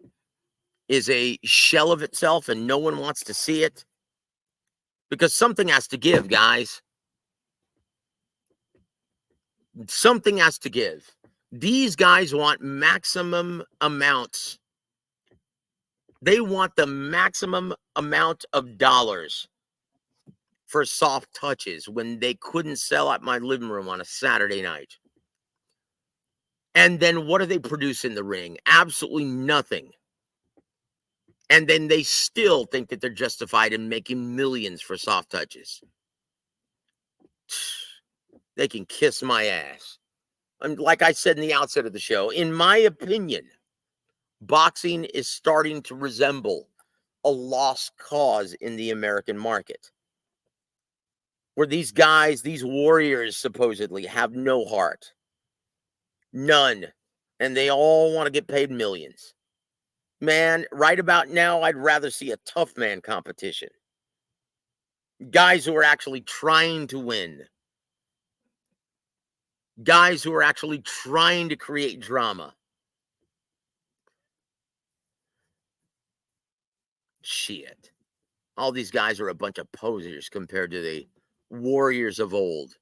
is a shell of itself and no one wants to see it? Because something has to give, guys. Something has to give. These guys want maximum amounts. They want the maximum amount of dollars for soft touches when they couldn't sell at my living room on a Saturday night. And then what do they produce in the ring? Absolutely nothing. And then they still think that they're justified in making millions for soft touches. They can kiss my ass. And like I said in the outset of the show, in my opinion, boxing is starting to resemble a lost cause in the American market. where these guys, these warriors supposedly have no heart. None. And they all want to get paid millions. Man, right about now, I'd rather see a tough man competition. Guys who are actually trying to win. Guys who are actually trying to create drama. Shit. All these guys are a bunch of posers compared to the warriors of old.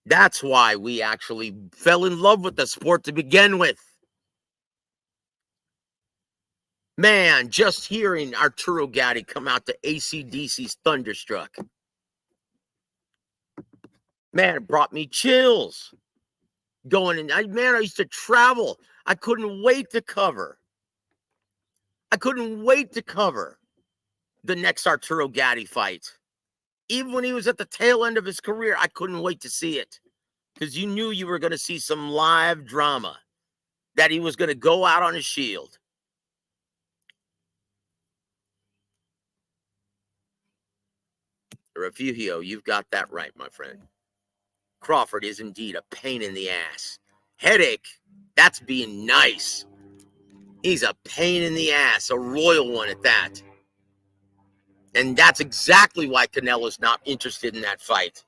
That's why we actually fell in love with the sport to begin with. Man, just hearing Arturo Gatti come out to AC/DC's Thunderstruck. Man, it brought me chills. Going in, I used to travel. I couldn't wait to cover. I couldn't wait to cover the next Arturo Gatti fight. Even when he was at the tail end of his career, I couldn't wait to see it. Because you knew you were going to see some live drama. That he was going to go out on a shield. Refugio, you've got that right, my friend. Crawford is indeed a pain in the ass. Headache, that's being nice. He's a pain in the ass, a royal one at that. And that's exactly why Canelo's not interested in that fight.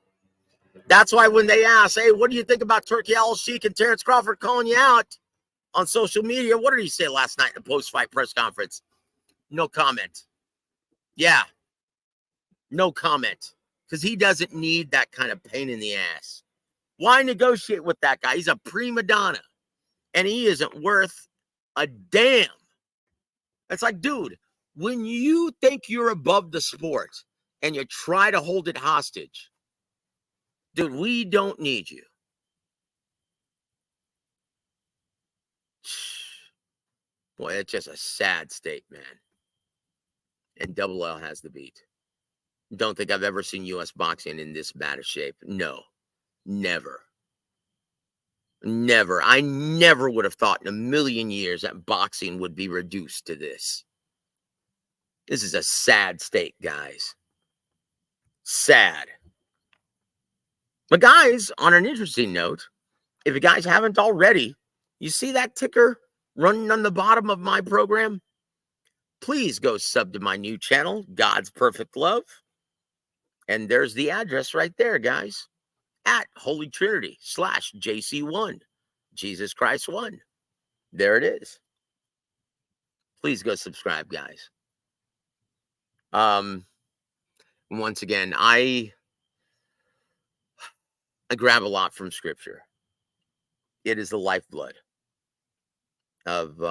That's why when they ask, hey, what do you think about Turkey Al-Sheikh and Terence Crawford calling you out on social media? What did he say last night in the post-fight press conference? No comment. Yeah, no comment. Because he doesn't need that kind of pain in the ass. Why negotiate with that guy? He's a prima donna. And he isn't worth a damn. It's like, dude, when you think you're above the sport and you try to hold it hostage, dude, we don't need you. Boy, it's just a sad state, man. And Double L has the beat. Don't think I've ever seen U.S. boxing in this bad a shape. No, never. Never. I never would have thought in a million years that boxing would be reduced to this. This is a sad state, guys. Sad. But guys, on an interesting note, if you guys haven't already, you see that ticker running on the bottom of my program? Please go sub to my new channel, God's Perfect Love. And there's the address right there, guys. At Holy Trinity /JC1. Jesus Christ 1. There it is. Please go subscribe, guys. Once again, I grab a lot from Scripture. It is the lifeblood of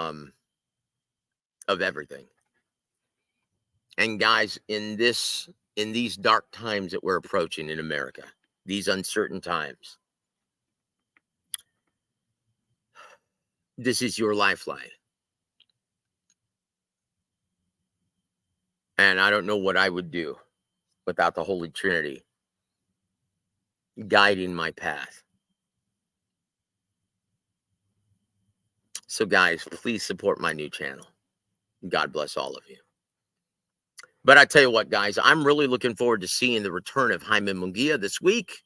everything. And guys, in these dark times that we're approaching in America, these uncertain times, this is your lifeline. And I don't know what I would do without the Holy Trinity guiding my path. So guys, please support my new channel. God bless all of you. But I tell you what, guys, I'm really looking forward to seeing the return of Jaime Munguia this week.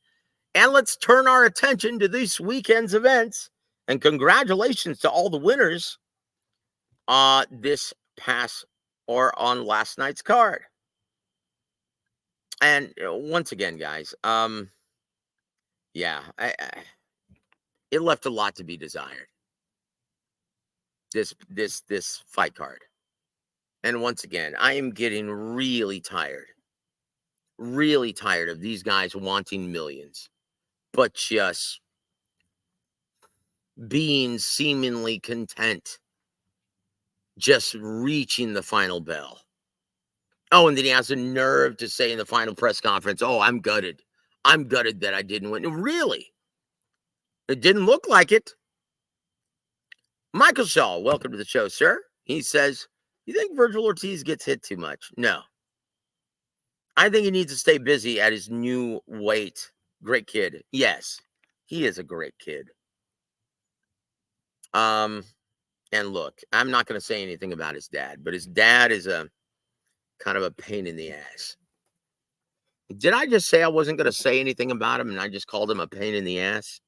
And let's turn our attention to this weekend's events. And congratulations to all the winners this past or on last night's card. And once again, guys, yeah, it left a lot to be desired. This fight card. And once again, I am getting really tired of these guys wanting millions, but just being seemingly content, just reaching the final bell. Oh, and then he has the nerve to say in the final press conference, oh, I'm gutted. I'm gutted that I didn't win. Really? It didn't look like it. Michael Shaw, welcome to the show, sir. He says, you think Virgil Ortiz gets hit too much? No. I think he needs to stay busy at his new weight. Great kid. Yes, he is a great kid. And look, I'm not going to say anything about his dad, but his dad is a kind of a pain in the ass. Did I just say I wasn't going to say anything about him and I just called him a pain in the ass?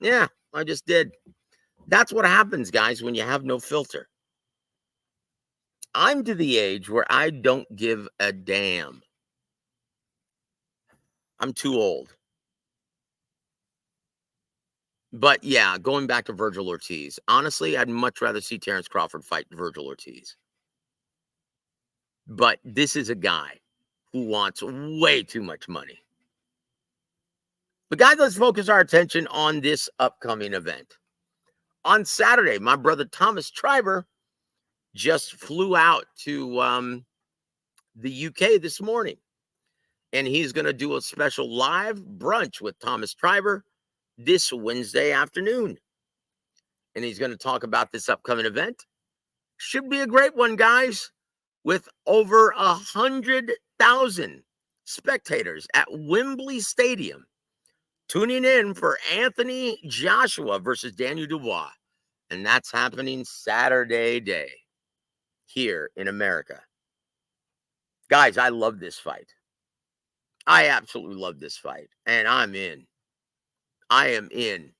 Yeah, I just did. That's what happens, guys, when you have no filter. I'm to the age where I don't give a damn. I'm too old. But yeah, going back to Virgil Ortiz, honestly, I'd much rather see Terence Crawford fight Virgil Ortiz. But this is a guy who wants way too much money. But guys, let's focus our attention on this upcoming event. On Saturday, my brother Thomas Triber just flew out to the UK this morning. And he's going to do a special live brunch with Thomas Triber this Wednesday afternoon. And he's going to talk about this upcoming event. Should be a great one, guys, with over 100,000 spectators at Wembley Stadium tuning in for Anthony Joshua versus Daniel Dubois. And that's happening Saturday day here in America. Guys, I love this fight. I absolutely love this fight. And I'm in. I am in.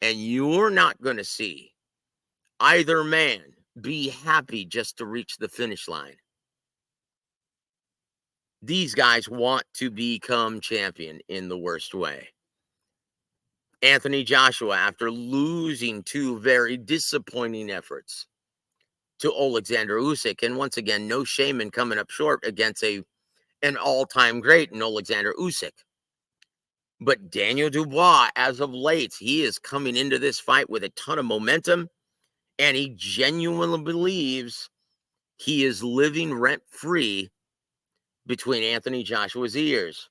And you're not going to see either man be happy just to reach the finish line. These guys want to become champion in the worst way. Anthony Joshua, after losing two very disappointing efforts to Alexander Usyk, and once again, no shame in coming up short against an all-time great in Alexander Usyk. But Daniel Dubois, as of late, he is coming into this fight with a ton of momentum, and he genuinely believes he is living rent-free between Anthony Joshua's ears.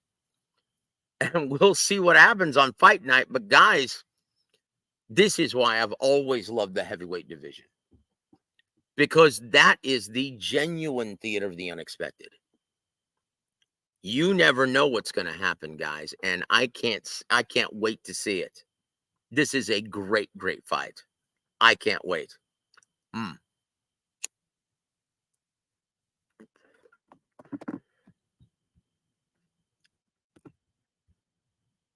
And we'll see what happens on fight night. But guys, this is why I've always loved the heavyweight division. Because that is the genuine theater of the unexpected. You never know what's going to happen, guys. And I can't wait to see it. This is a great, great fight. I can't wait.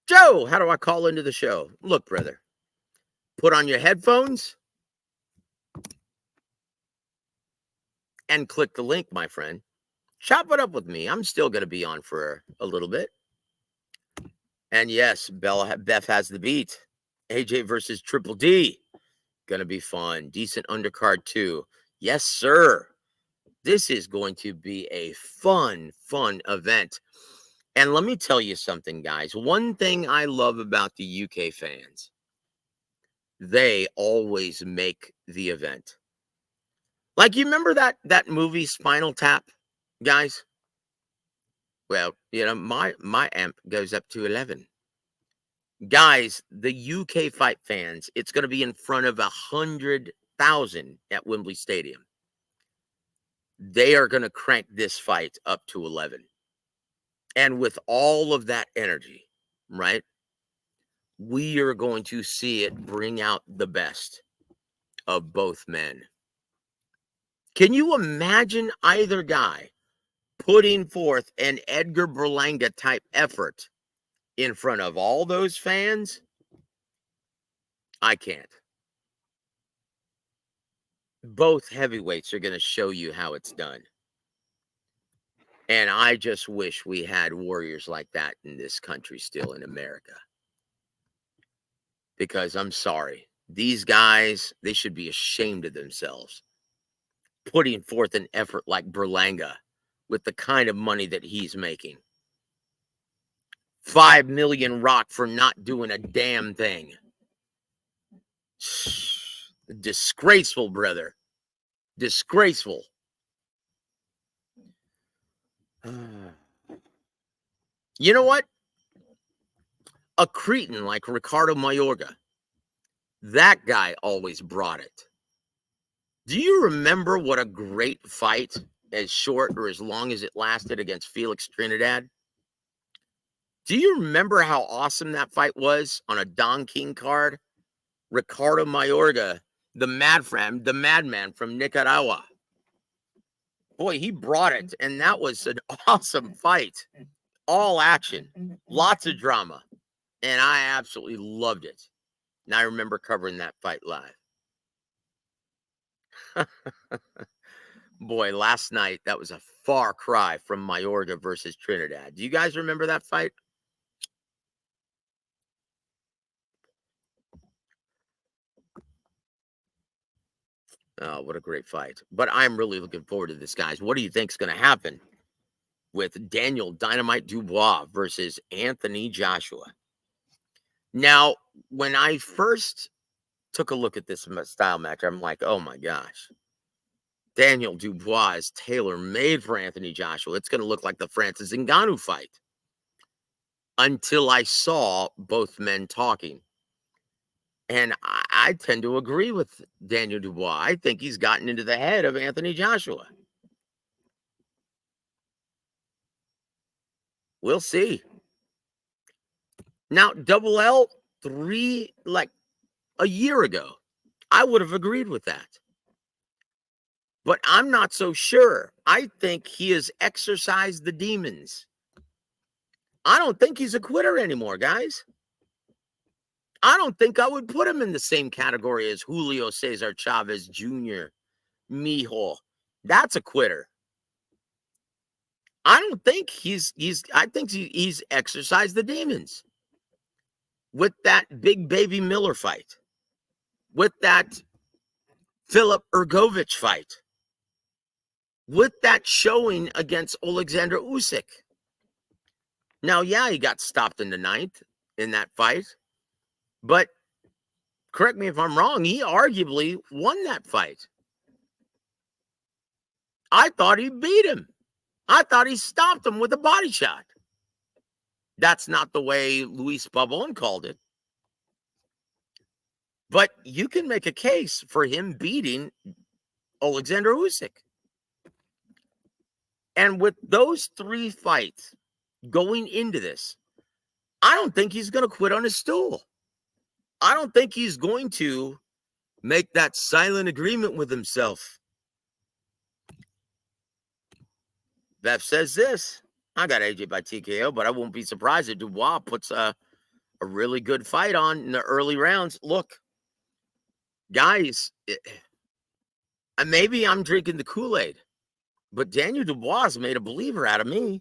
Joe, how do I call into the show? Look, brother, put on your headphones and click the link, my friend. Chop it up with me. I'm still going to be on for a little bit. And yes, Beth has the beat. AJ versus Triple D. Going to be fun. Decent undercard too. Yes, sir. This is going to be a fun event. And let me tell you something, guys. One thing I love about the UK fans, they always make the event. Like, you remember that movie Spinal Tap, guys? Well, you know, my amp goes up to 11. Guys, the UK fight fans, it's going to be in front of 100,000 at Wembley Stadium. They are going to crank this fight up to 11. And with all of that energy, right, we are going to see it bring out the best of both men. Can you imagine either guy putting forth an Edgar Berlanga type effort in front of all those fans? I can't. Both heavyweights are going to show you how it's done. And I just wish we had warriors like that in this country still in America. Because I'm sorry, these guys, they should be ashamed of themselves. Putting forth an effort like Berlanga with the kind of money that he's making. 5 million rock for not doing a damn thing. Disgraceful, brother. Disgraceful. You know what? A cretin like Ricardo Mayorga, that guy always brought it. Do you remember what a great fight, as short or as long as it lasted, against Felix Trinidad? Do you remember how awesome that fight was on a Don King card? Ricardo Mayorga, the madman from Nicaragua. Boy, he brought it, and that was an awesome fight. all action, lots of drama, and I absolutely loved it. And I remember covering that fight live. Boy, last night, that was a far cry from Mayorga versus Trinidad. Do you guys remember that fight? Oh, what a great fight. But I'm really looking forward to this, guys. What do you think is going to happen with Daniel Dynamite Dubois versus Anthony Joshua? Now, when I first took a look at this style match, I'm like, oh my gosh. Daniel Dubois is tailor-made for Anthony Joshua. It's going to look like the Francis Ngannou fight. Until I saw both men talking. And I tend to agree with Daniel Dubois. I think he's gotten into the head of Anthony Joshua. We'll see. Now, Double L, a year ago, I would have agreed with that. But I'm not so sure. I think he has exorcised the demons. I don't think he's a quitter anymore, guys. I don't think I would put him in the same category as Julio Cesar Chavez Jr., Mijo. That's a quitter. I don't think he's exorcised the demons with that big baby Miller fight, with that Philip Ergovich fight, with that showing against Alexander Usyk. Now, yeah, he got stopped in the 9th in that fight, but correct me if I'm wrong, he arguably won that fight. I thought he beat him. I thought he stopped him with a body shot. That's not the way Luis Pabon called it. But you can make a case for him beating Alexander Usyk. And with those 3 fights going into this, I don't think he's going to quit on his stool. I don't think he's going to make that silent agreement with himself. Bev says this. I got AJ by TKO, but I won't be surprised if Dubois puts a really good fight on in the early rounds. Look, guys, maybe I'm drinking the Kool-Aid, but Daniel Dubois made a believer out of me.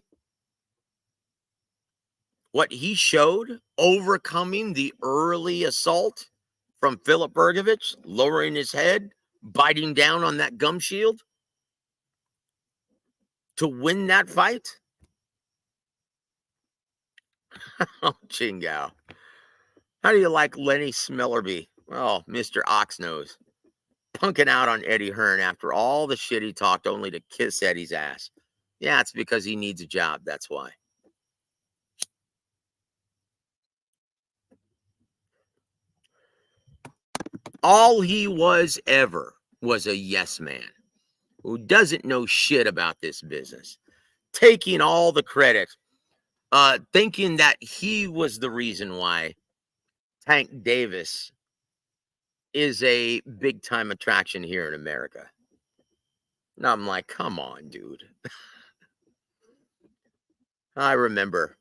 What he showed, overcoming the early assault from Philip Ergovich, lowering his head, biting down on that gum shield to win that fight. Oh, Chingao. How do you like Lenny Smellerby? Oh, Mr. Oxnose. Punking out on Eddie Hearn after all the shit he talked only to kiss Eddie's ass. Yeah, it's because he needs a job. That's why. All he was ever was a yes man who doesn't know shit about this business, taking all the credit, thinking that he was the reason why Tank Davis is a big time attraction here in America. And I'm like, come on, dude. I remember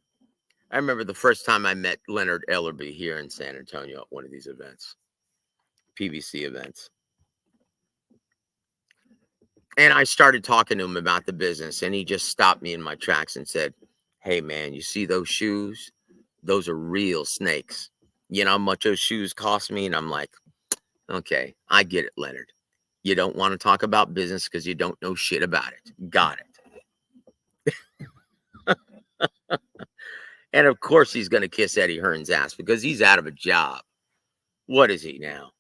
the first time I met Leonard Ellerby here in San Antonio at one of these events, PBC events. And I started talking to him about the business, and he just stopped me in my tracks and said, hey, man, you see those shoes? Those are real snakes. You know how much those shoes cost me? And I'm like, okay, I get it, Leonard. You don't want to talk about business because you don't know shit about it. Got it. And of course he's going to kiss Eddie Hearn's ass because he's out of a job. What is he now?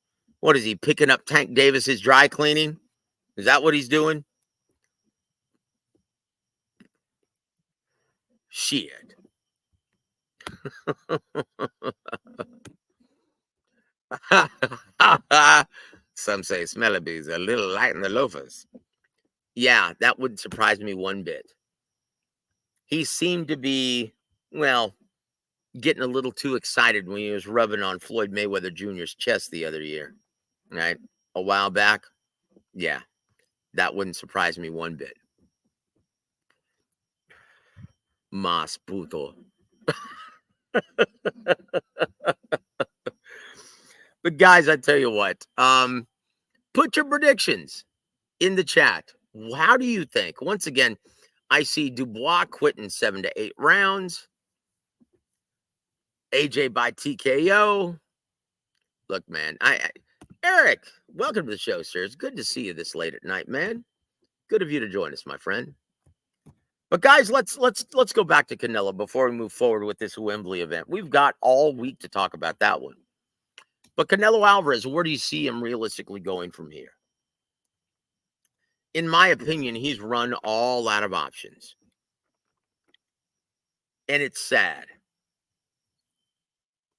What is he, picking up Tank Davis's dry cleaning? Is that what he's doing? Shit. Some say Smellerby's a little light in the loafers. Yeah, that wouldn't surprise me one bit. He seemed to be, well, getting a little too excited when he was rubbing on Floyd Mayweather Jr.'s chest the other year, right? A while back. Yeah, that wouldn't surprise me one bit. Mas puto. But guys, I tell you what, put your predictions in the chat. How do you think? Once again, I see Dubois quitting 7 to 8 rounds. AJ by TKO. Look, man, Eric, welcome to the show, sir. It's good to see you this late at night, man. Good of you to join us, my friend. But guys, let's go back to Canelo before we move forward with this Wembley event. We've got all week to talk about that one. But Canelo Alvarez, where do you see him realistically going from here? In my opinion, he's run all out of options. And it's sad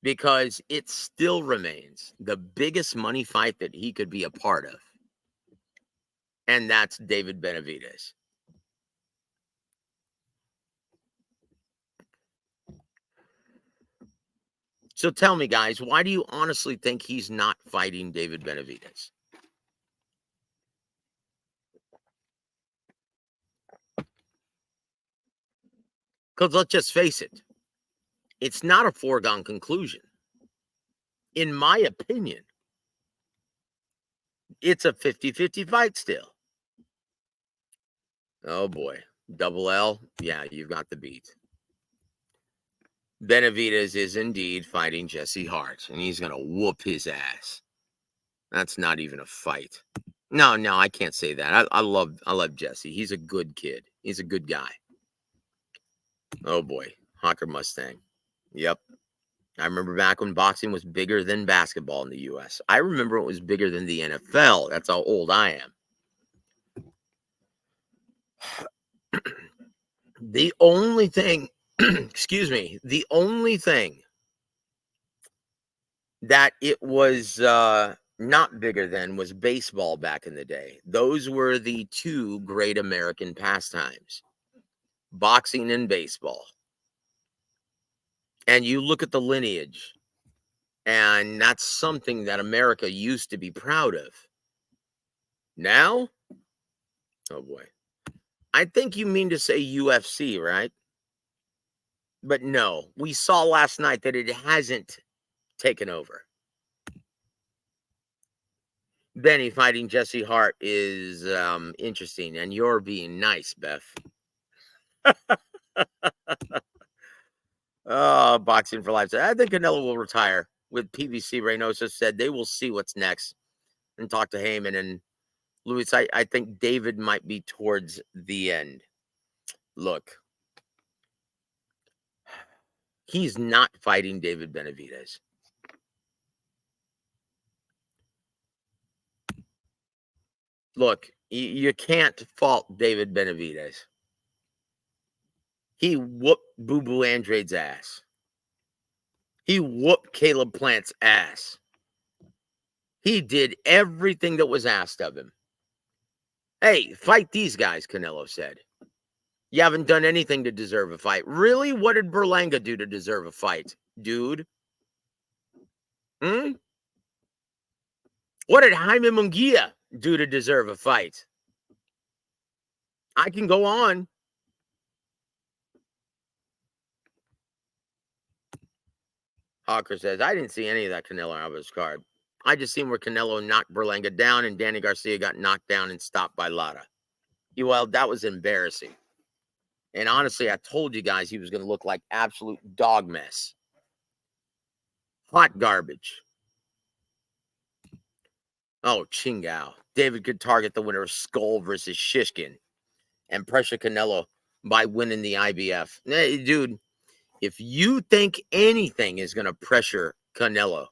because it still remains the biggest money fight that he could be a part of. And that's David Benavidez. So tell me, guys, why do you honestly think he's not fighting David Benavidez? Because let's just face it, it's not a foregone conclusion. In my opinion, it's a 50-50 fight still. Oh, boy. W.A.W, yeah, you've got the beat. Benavidez is indeed fighting Jesse Hart, and he's going to whoop his ass. That's not even a fight. No, I can't say that. I love Jesse. He's a good kid. He's a good guy. Oh, boy. Hawker Mustang. Yep. I remember back when boxing was bigger than basketball in the U.S. I remember it was bigger than the NFL. That's how old I am. The only thing, excuse me, the only thing that it was not bigger than was baseball back in the day. Those were the two great American pastimes, boxing and baseball. And you look at the lineage, and that's something that America used to be proud of. Now, oh boy, I think you mean to say UFC, right? But no, we saw last night that it hasn't taken over. Benny fighting Jesse Hart is interesting, and you're being nice, Beth. Oh, boxing for life. I think Canelo will retire. With PBC, Reynoso said they will see what's next and talk to Heyman and Luis. I think David might be towards the end. Look, he's not fighting David Benavidez. Look, you can't fault David Benavidez. He whooped Boo Boo Andrade's ass. He whooped Caleb Plant's ass. He did everything that was asked of him. Hey, fight these guys, Canelo said. You haven't done anything to deserve a fight. Really? What did Berlanga do to deserve a fight, dude? What did Jaime Munguia do to deserve a fight? I can go on. Hawker says, I didn't see any of that Canelo Alvarez card. I just seen where Canelo knocked Berlanga down and Danny Garcia got knocked down and stopped by Lara. Well, that was embarrassing. And honestly, I told you guys he was going to look like absolute dog mess. Hot garbage. Oh, Chingao. David could target the winner of Skull versus Shishkin and pressure Canelo by winning the IBF. Hey, dude, if you think anything is going to pressure Canelo,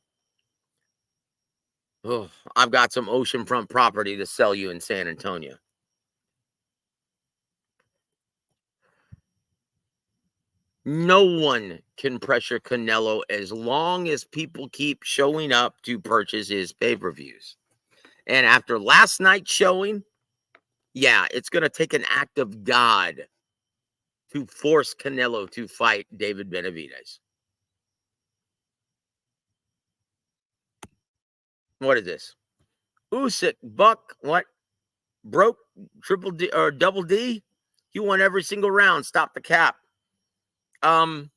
oh, I've got some oceanfront property to sell you in San Antonio. No one can pressure Canelo as long as people keep showing up to purchase his pay-per-views. And after last night's showing, yeah, it's going to take an act of God to force Canelo to fight David Benavidez. What is this? Usyk, Buck, what? Broke triple D or double D? He won every single round. Stop the cap. I'm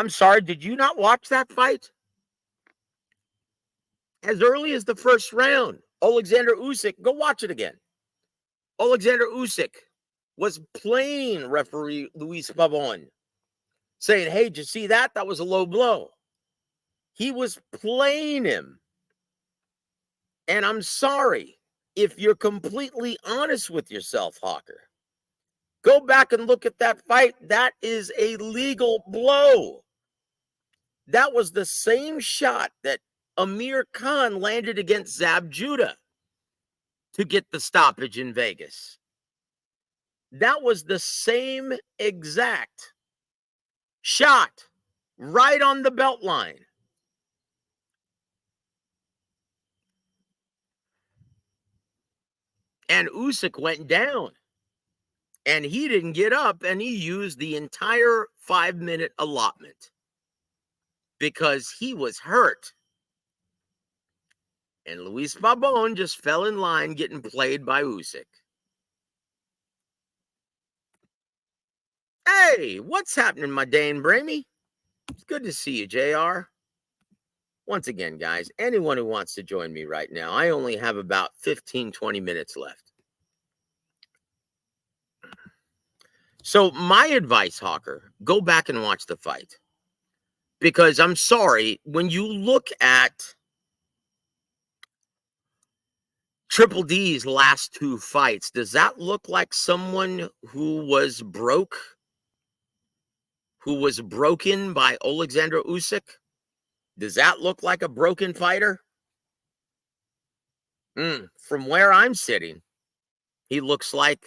sorry, did you not watch that fight? As early as the first round, Alexander Usyk, go watch it again. Alexander Usyk was playing referee Luis Pavon, saying, hey, did you see that? That was a low blow. He was playing him. And I'm sorry, if you're completely honest with yourself, Hawker, go back and look at that fight. That is a legal blow. That was the same shot that Amir Khan landed against Zab Judah to get the stoppage in Vegas. That was the same exact shot right on the belt line. And Usyk went down. And he didn't get up, and he used the entire 5-minute allotment because he was hurt. And Luis Pavon just fell in line getting played by Usyk. Hey, what's happening, my Dane Bramey? It's good to see you, JR. Once again, guys, anyone who wants to join me right now, I only have about 15, 20 minutes left. So my advice, Hawker, go back and watch the fight. Because I'm sorry, when you look at Triple D's last two fights, does that look like someone who was broke? Who was broken by Alexander Usyk? Does that look like a broken fighter? From where I'm sitting, he looks like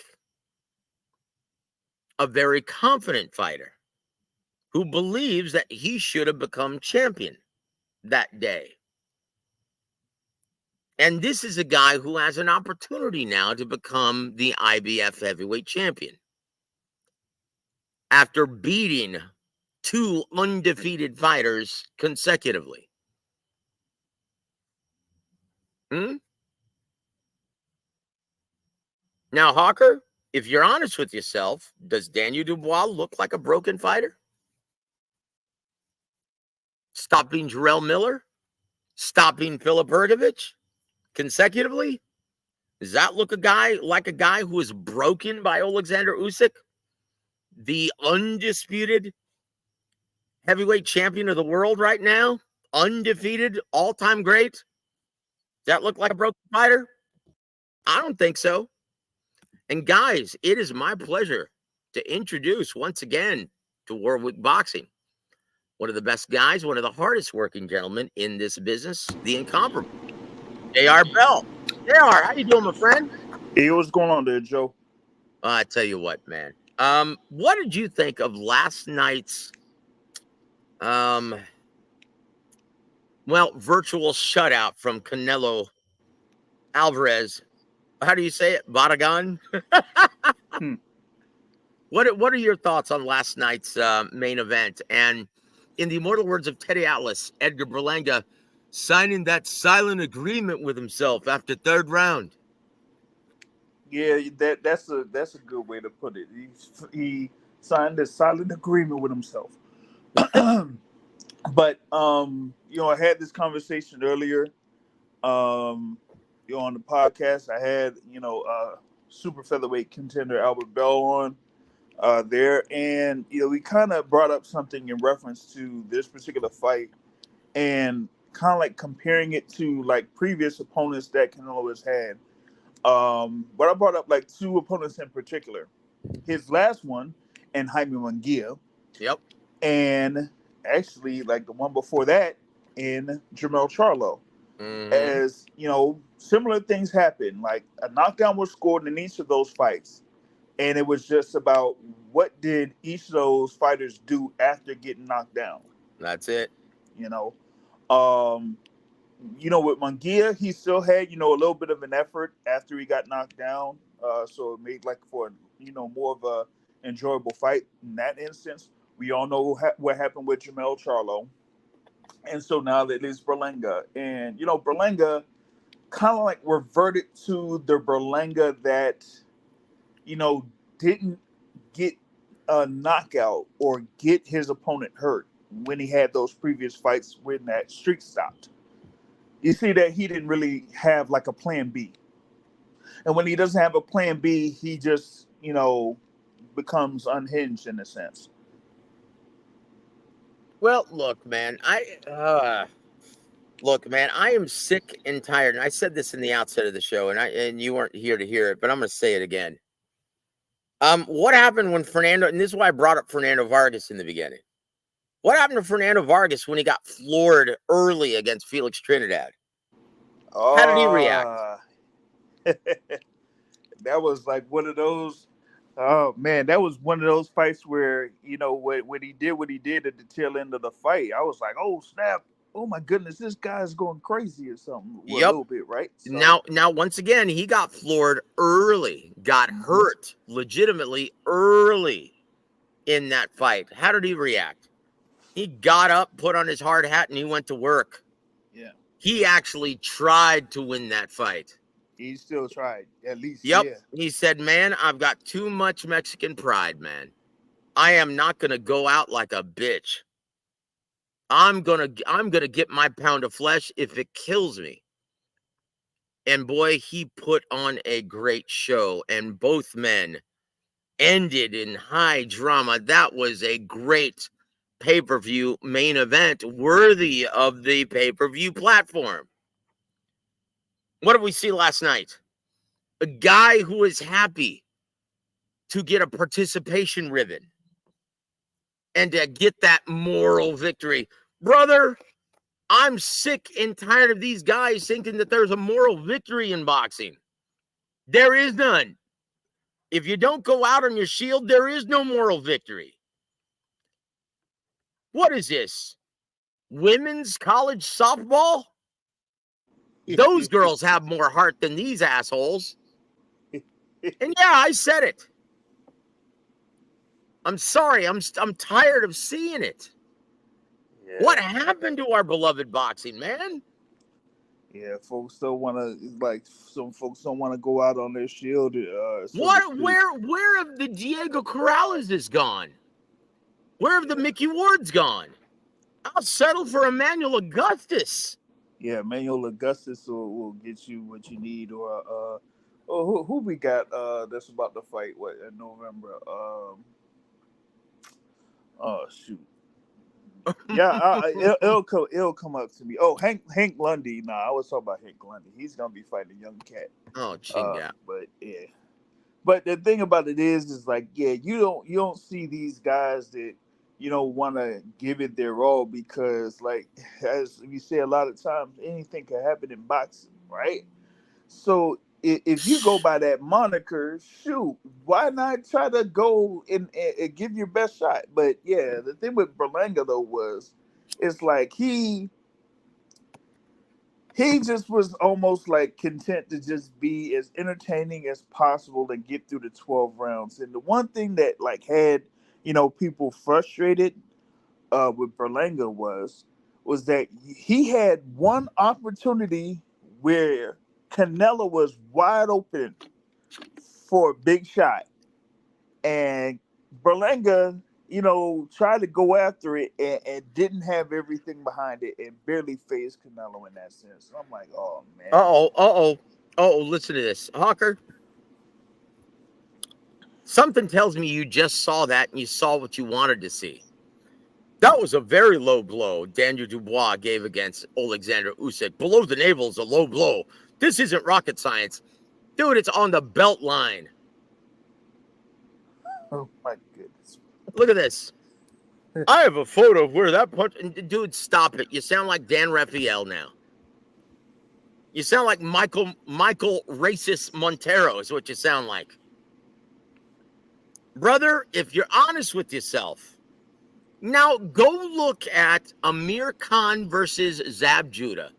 a very confident fighter who believes that he should have become champion that day. And this is a guy who has an opportunity now to become the IBF heavyweight champion after beating two undefeated fighters consecutively. Now, Hawker, if you're honest with yourself, does Daniel Dubois look like a broken fighter? Stopping Jarrell Miller? Stopping Filip Hrgović consecutively? Does that look like a guy who is broken by Alexander Usyk, the undisputed heavyweight champion of the world right now? Undefeated, all-time great? Does that look like a broken fighter? I don't think so. And guys, it is my pleasure to introduce once again to World Week Boxing one of the best guys, one of the hardest working gentlemen in this business, the incomparable J.R. Bell. J.R., how you doing, my friend? Hey, what's going on there, Joe? I tell you what, man. What did you think of last night's virtual shutout from Canelo Alvarez? How do you say it? Barragan? What are your thoughts on last night's main event? And in the immortal words of Teddy Atlas, Edgar Berlanga signing that silent agreement with himself after third round. Yeah, that's a good way to put it. He signed a silent agreement with himself. But I had this conversation earlier. On the podcast, I had super featherweight contender Albert Bell on there, and we kind of brought up something in reference to this particular fight, and kind of like comparing it to like previous opponents that Canelo has had. But I brought up like two opponents in particular. His last one, and Jaime Munguia. Yep. And actually, like the one before that, in Jermell Charlo. Mm-hmm. As similar things happened. Like a knockdown was scored in each of those fights, and it was just about what did each of those fighters do after getting knocked down. That's it. With Munguia, he still had, a little bit of an effort after he got knocked down. So it made like for, more of a enjoyable fight in that instance. We all know what happened with Jermell Charlo. And so now that it's Berlanga. And, Berlanga kind of like reverted to the Berlanga that, didn't get knockout or get his opponent hurt when he had those previous fights when that streak stopped. You see that he didn't really have like a plan B. And when he doesn't have a plan B, he just, becomes unhinged in a sense. Well, look, man, I am sick and tired. And I said this in the outset of the show, and you weren't here to hear it, but I'm going to say it again. What happened when Fernando, and this is why I brought up Fernando Vargas in the beginning. What happened to Fernando Vargas when he got floored early against Felix Trinidad? How did he react? That was like one of those. Oh man, that was one of those fights where when he did what he did at the tail end of the fight, I was like, oh snap, oh my goodness, this guy's going crazy or something. Well, yep. A little bit, right? So, now, once again, he got floored early, got hurt legitimately early in that fight. How did he react? He got up, put on his hard hat, and he went to work. Yeah. He actually tried to win that fight. He still tried, at least. Yep. Yeah. He said, man, I've got too much Mexican pride, man. I am not going to go out like a bitch. I'm going to get my pound of flesh if it kills me. And boy, he put on a great show, and both men ended in high drama. That was a great pay-per-view main event worthy of the pay-per-view platform. What did we see last night? A guy who is happy to get a participation ribbon and to get that moral victory. Brother, I'm sick and tired of these guys thinking that there's a moral victory in boxing. There is none. If you don't go out on your shield, there is no moral victory. What is this? Women's college softball? Those girls have more heart than these assholes. And yeah, I said it. I'm sorry. I'm tired of seeing it. Yeah. What happened to our beloved boxing, man? Yeah, folks don't want to, some folks don't want to go out on their shield. Where have the Diego Corrales gone? Where have the Mickey Wards gone? I'll settle for Emmanuel Augustus. Yeah, Emmanuel Augustus will get you what you need. Or who we got that's about to fight in November? Oh shoot. Yeah, it'll come up to me. Oh, Hank Lundy. Nah, I was talking about Hank Lundy. He's gonna be fighting a young cat. Oh, Chinga. But yeah. But the thing about it is like, yeah, you don't see these guys that want to give it their all, because like, as we say a lot of times, anything can happen in boxing, right? So if you go by that moniker, shoot, why not try to go and give your best shot? But yeah, the thing with Berlanga though it's like he just was almost like content to just be as entertaining as possible and get through the 12 rounds. And the one thing that like had people frustrated with Berlanga was that he had one opportunity where Canelo was wide open for a big shot, and Berlanga, tried to go after it and didn't have everything behind it and barely faced Canelo in that sense. So I'm like, oh man. Listen to this, Hawker. Something tells me you just saw that and you saw what you wanted to see. That was a very low blow Daniel Dubois gave against Alexander Usyk. Below the navel is a low blow. This isn't rocket science. Dude, it's on the belt line. Oh, my goodness. Look at this. I have a photo of where that punch... Dude, stop it. You sound like Dan Raphael now. You sound like Michael Racist Montero is what you sound like. Brother, if you're honest with yourself, now go look at Amir Khan versus Zab Judah.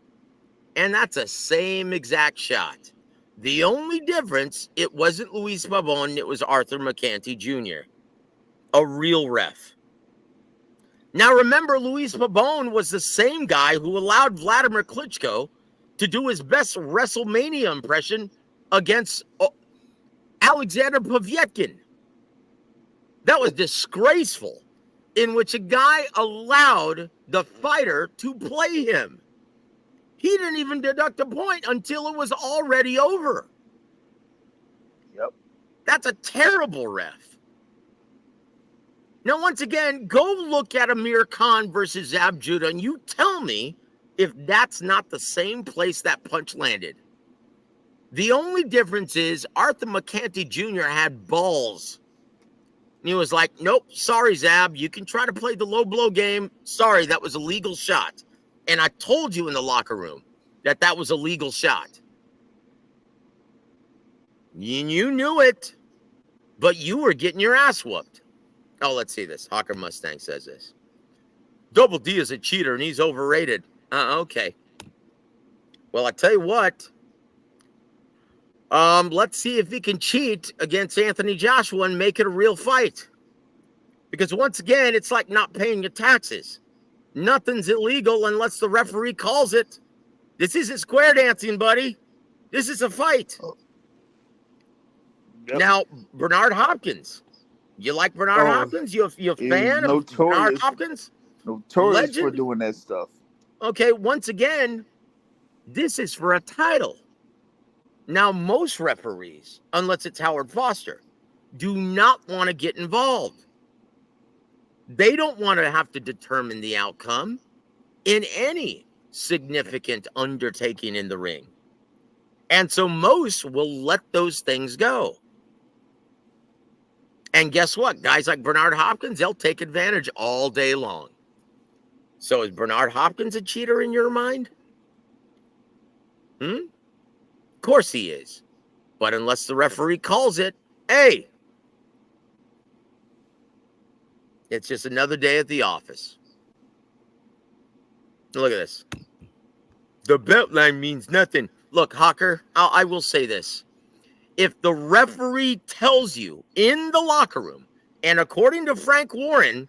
And that's the same exact shot. The only difference, it wasn't Luis Pabon, it was Arthur McCanty Jr., a real ref. Now remember, Luis Pabon was the same guy who allowed Vladimir Klitschko to do his best WrestleMania impression against Alexander Povetkin. That was disgraceful, in which a guy allowed the fighter to play him. He didn't even deduct a point until it was already over. Yep. That's a terrible ref. Now, once again, go look at Amir Khan versus Zab Judah, and you tell me if that's not the same place that punch landed. The only difference is Arthur McCanty Jr. had balls. And he was like, nope, sorry, Zab. You can try to play the low blow game. Sorry, that was a legal shot. And I told you in the locker room that that was a legal shot. You knew it, but you were getting your ass whooped. Oh, let's see this. Hawker Mustang says this. Double D is a cheater, and he's overrated. Okay. Well, I tell you what. Let's see if he can cheat against Anthony Joshua and make it a real fight. Because once again, it's like not paying your taxes. Nothing's illegal unless the referee calls it. This isn't square dancing, buddy. This is a fight. Yep. Now, Bernard Hopkins. You like Bernard Hopkins? You a fan of Bernard Hopkins? Notorious Legend? For doing that stuff. Okay, once again, this is for a title. Now, most referees, unless it's Howard Foster, do not want to get involved. They don't want to have to determine the outcome in any significant undertaking in the ring. And so most will let those things go. And guess what? Guys like Bernard Hopkins, they'll take advantage all day long. So is Bernard Hopkins a cheater in your mind? Of course he is. But unless the referee calls it, hey, it's just another day at the office. Look at this. The belt line means nothing. Look, Hawker, I will say this. If the referee tells you in the locker room, and according to Frank Warren,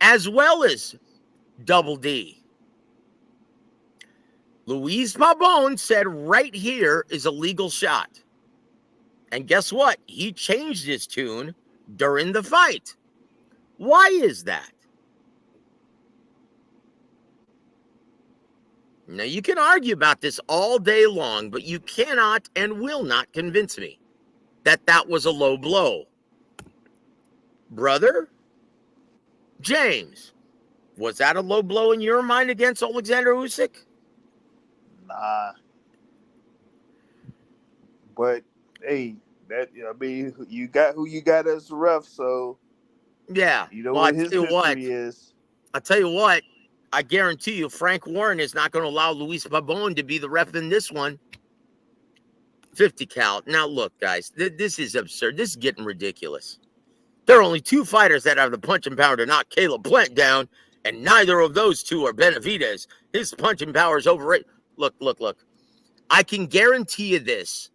as well as Double D, Luis Pabon said right here is a legal shot. And guess what? He changed his tune during the fight. Why is that? Now, you can argue about this all day long, but you cannot and will not convince me that that was a low blow. Brother, James, was that a low blow in your mind against Alexander Usyk? Nah. But, hey, you got who you got as the ref, so yeah. You know what his history is. I'll tell you what. I guarantee you Frank Warren is not going to allow Luis Pabon to be the ref in this one. 50 cal. Now, look, guys, this is absurd. This is getting ridiculous. There are only two fighters that have the punching power to knock Caleb Plant down, and neither of those two are Benavidez. His punching power is overrated. Look. I can guarantee you this.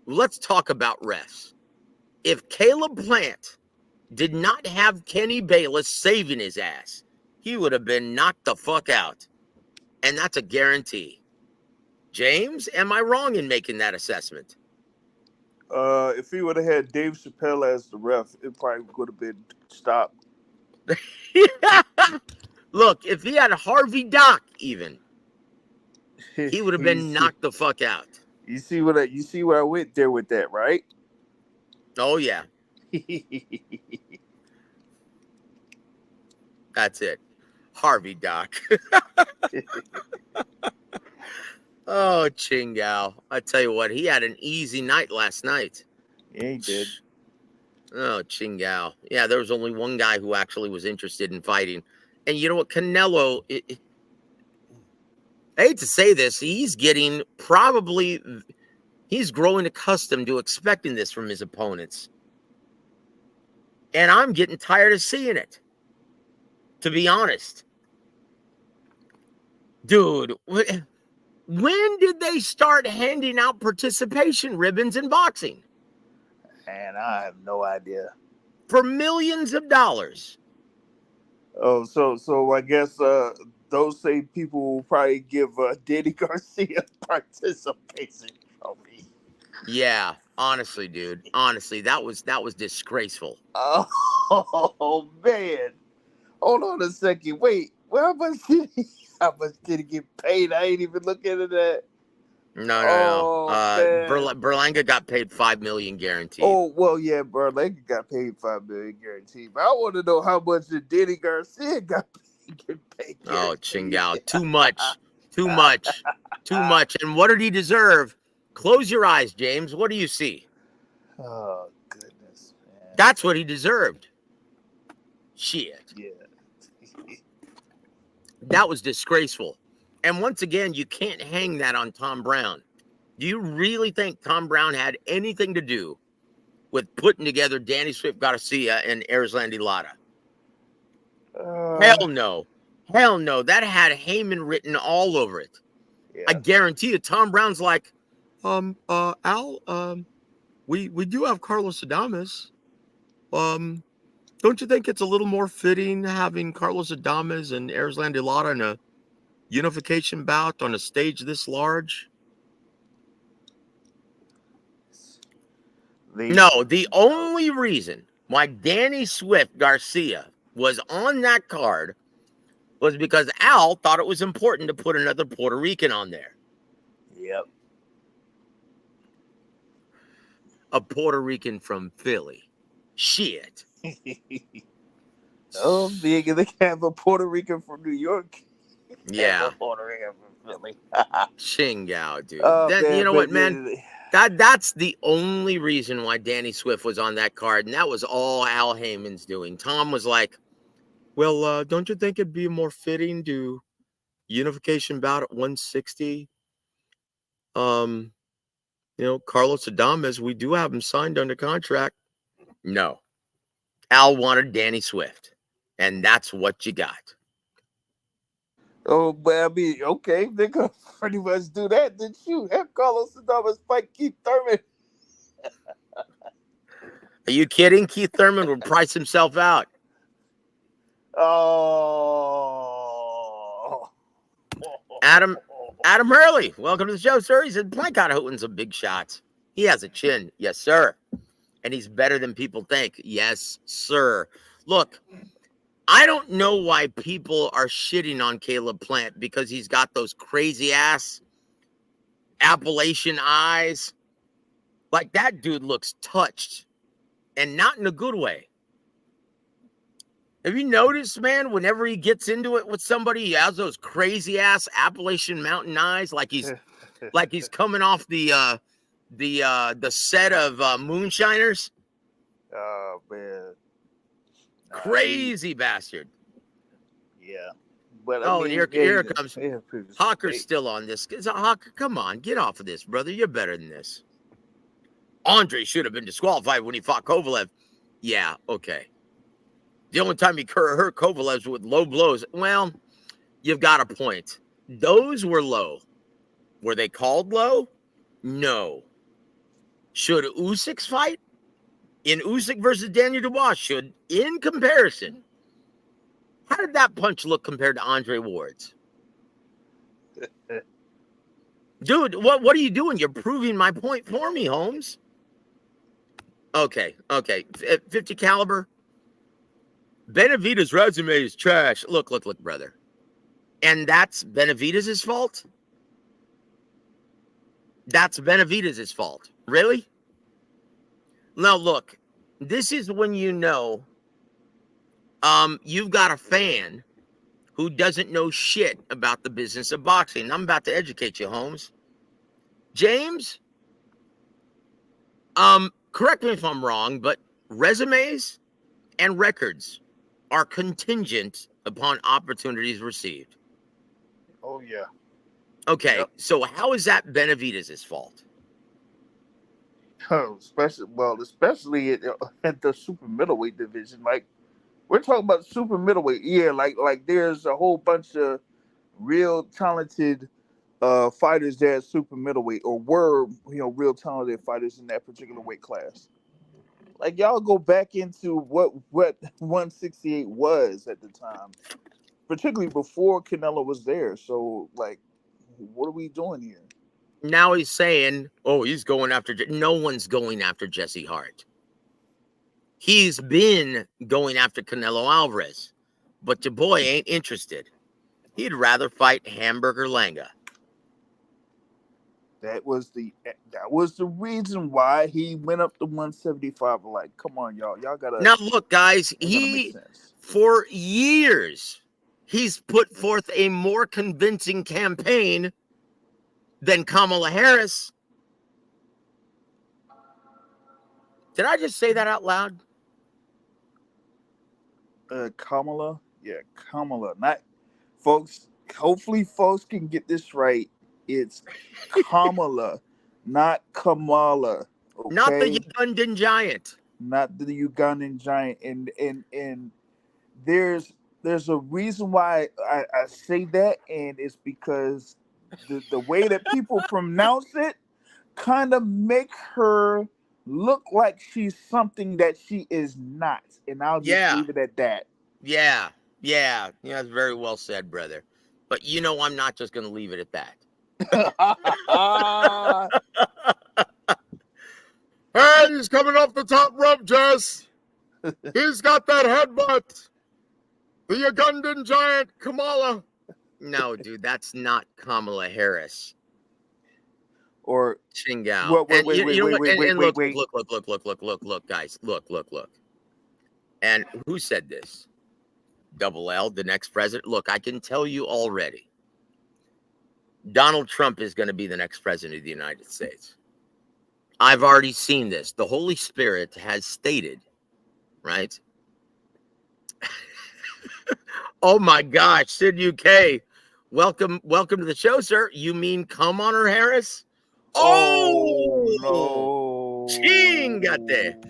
Let's talk about refs. If Caleb Plant did not have Kenny Bayless saving his ass, he would have been knocked the fuck out. And that's a guarantee. James, am I wrong in making that assessment? If he would have had Dave Chappelle as the ref, it probably would have been stopped. Look, if he had Harvey Dock even, he would have been knocked the fuck out. You see where I went there with that, right? Oh, yeah. That's it. Harvey Dock. Oh, Chingao. I tell you what, he had an easy night last night. Yeah, he did. Oh, Chingao. Yeah, there was only one guy who actually was interested in fighting. And you know what? Canelo, I hate to say this, he's growing accustomed to expecting this from his opponents. And I'm getting tired of seeing it, to be honest. Dude, when did they start handing out participation ribbons in boxing? Man, I have no idea. For millions of dollars. Oh, so I guess those same people will probably give Danny Garcia participation trophy. Yeah, honestly, dude. Honestly, that was disgraceful. Oh. Oh man. Hold on a second. Wait. How much did he get paid? I ain't even looking at that. No. Oh man. Berlanga got paid $5 million guaranteed. Oh well, yeah, Berlanga got paid $5 million guaranteed. But I want to know how much did Danny Garcia got paid guaranteed. Oh, Chingao, too much. And what did he deserve? Close your eyes, James. What do you see? Oh goodness, man. That's what he deserved. Shit. Yeah. That was disgraceful. And once again, you can't hang that on Tom Brown. Do you really think Tom Brown had anything to do with putting together Danny Swift Garcia and Erislandy Lara? Hell no. Hell no. That had Heyman written all over it. Yeah. I guarantee you, Tom Brown's like, Al, we do have Carlos Adames. Don't you think it's a little more fitting having Carlos Adames and Erislandy Lara in a unification bout on a stage this large? No, the only reason why Danny Swift Garcia was on that card was because Al thought it was important to put another Puerto Rican on there. Yep. A Puerto Rican from Philly. Shit. Oh, being they have a Puerto Rican from New York. Yeah. Puerto Rican from Philly. Chingao, dude. Oh, You know what, man? That's the only reason why Danny Swift was on that card, and that was all Al Heyman's doing. Tom was like, well, don't you think it'd be more fitting to unification bout at 160? Carlos Adames, we do have him signed under contract. No. Al wanted Danny Swift, and that's what you got. Oh, but I mean, okay, they could pretty much do that. Then shoot, have Carlos Adames fight Keith Thurman. Are you kidding? Keith Thurman would price himself out. Oh. Adam Hurley, welcome to the show, sir. He said, Plank out hitting some big shots. He has a chin. Yes, sir. And he's better than people think. Yes, sir. Look, I don't know why people are shitting on Caleb Plant because he's got those crazy ass Appalachian eyes. Like, that dude looks touched and not in a good way. Have you noticed, man, whenever he gets into it with somebody, he has those crazy ass Appalachian mountain eyes, like he's coming off the set of Moonshiners. Oh man, crazy bastard. Yeah, but and here it comes. Hawker's still on this. Hawker, come on, get off of this, brother. You're better than this. Andre should have been disqualified when he fought Kovalev. Yeah, okay. The only time he hurt Kovalev with low blows. Well, you've got a point. Those were low. Were they called low? No. Should Usyk's fight? In Usyk versus Daniel Dubois, should, in comparison, how did that punch look compared to Andre Ward's? Dude, what are you doing? You're proving my point for me, Holmes. Okay. 50 caliber. Benavidez' resume is trash. Look, brother. And that's Benavidez' fault? That's Benavidez' fault. Really? Now, look, this is when you know you've got a fan who doesn't know shit about the business of boxing. I'm about to educate you, Holmes. James, correct me if I'm wrong, but resumes and records are contingent upon opportunities received. Oh, yeah. Okay, yep. So how is that Benavidez' fault? Oh, especially at the super middleweight division. Like, we're talking about super middleweight. Yeah, like there's a whole bunch of real talented fighters there at super middleweight, or were, real talented fighters in that particular weight class. Like, y'all go back into what 168 was at the time, particularly before Canelo was there. So, like, what are we doing here? Now he's saying, he's going after... No one's going after Jesse Hart. He's been going after Canelo Alvarez, but your boy ain't interested. He'd rather fight Hamburger Langa. That was the reason why he went up to 175. Like, come on, y'all gotta. Now look, guys, make sense. For years he's put forth a more convincing campaign than Kamala Harris. Did I just say that out loud? Kamala, yeah, Kamala. Not folks. Hopefully, folks can get this right. It's Kamala, not Kamala. Okay? Not the Ugandan giant. Not the Ugandan giant. And there's a reason why I say that, and it's because the way that people pronounce it kind of make her look like she's something that she is not. And I'll just leave it at that. Yeah, that's very well said, brother. But you know, I'm not just going to leave it at that. Hey, he's coming off the top rope, Jess. He's got that headbutt. The Ugandan giant, Kamala. No, dude, that's not Kamala Harris. Or Chingao. Wait. Look, guys. Look. And who said this? W.A.W, the next president. Look, I can tell you already. Donald Trump is going to be the next president of the United States. I've already seen this. The Holy Spirit has stated, right? Oh my gosh, Sid UK. Welcome to the show, sir. You mean come on her, Harris? Oh no. Chingate.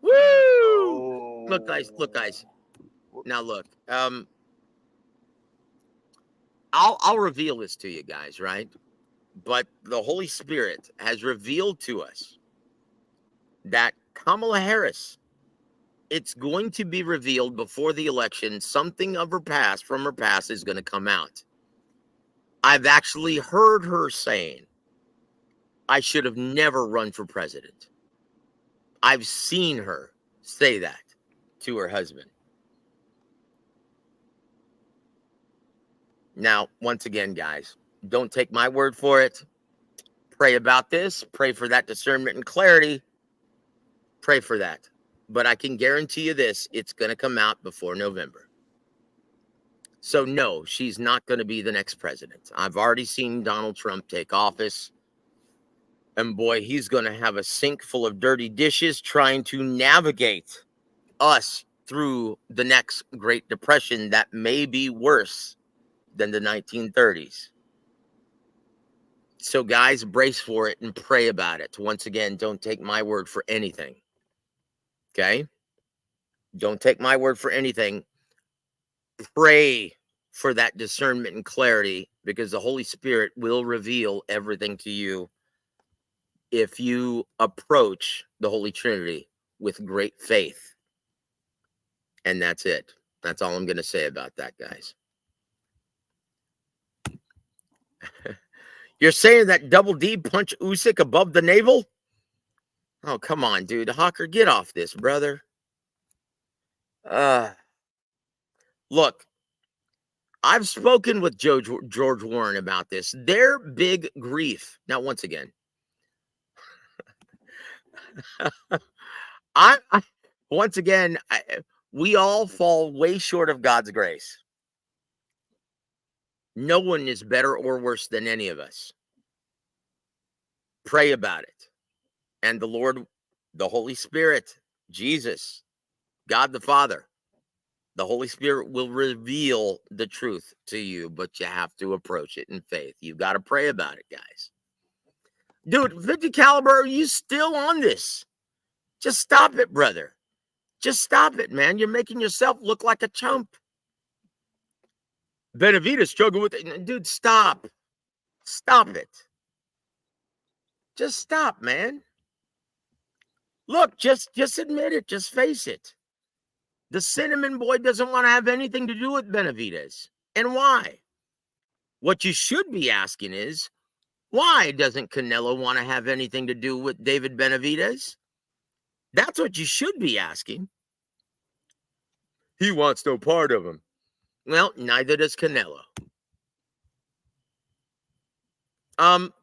Woo! Oh. Look, guys. Now look. I'll reveal this to you guys, right? But the Holy Spirit has revealed to us that Kamala Harris, it's going to be revealed before the election. Something of her past, from her past, is going to come out. I've actually heard her saying, I should have never run for president. I've seen her say that to her husband. Now, once again, guys, don't take my word for it. Pray about this. Pray for that discernment and clarity. Pray for that. But I can guarantee you this, it's going to come out before November. So no, she's not going to be the next president. I've already seen Donald Trump take office. And boy, he's going to have a sink full of dirty dishes trying to navigate us through the next Great Depression that may be worse than the 1930s. So guys, brace for it and pray about it. Once again, don't take my word for anything. Okay? Don't take my word for anything. Pray for that discernment and clarity, because the Holy Spirit will reveal everything to you if you approach the Holy Trinity with great faith. And that's it. That's all I'm going to say about that, guys. You're saying that Double D punched Usyk above the navel? Oh, come on, dude. Hawker, get off this, brother. Look, I've spoken with George Warren about this. Their big grief. Now, once again, we all fall way short of God's grace. No one is better or worse than any of us. Pray about it. And the Lord, the Holy Spirit, Jesus, God the Father, the Holy Spirit will reveal the truth to you, but you have to approach it in faith. You've got to pray about it, guys. Dude, 50 caliber, are you still on this? Just stop it, brother. Just stop it, man. You're making yourself look like a chump. Benavidez struggled with it. Dude, stop. Stop it. Just stop, man. Look, just admit it. Just face it. The cinnamon boy doesn't want to have anything to do with Benavidez. And why? What you should be asking is, why doesn't Canelo want to have anything to do with David Benavidez? That's what you should be asking. He wants no part of him. Well, neither does Canelo.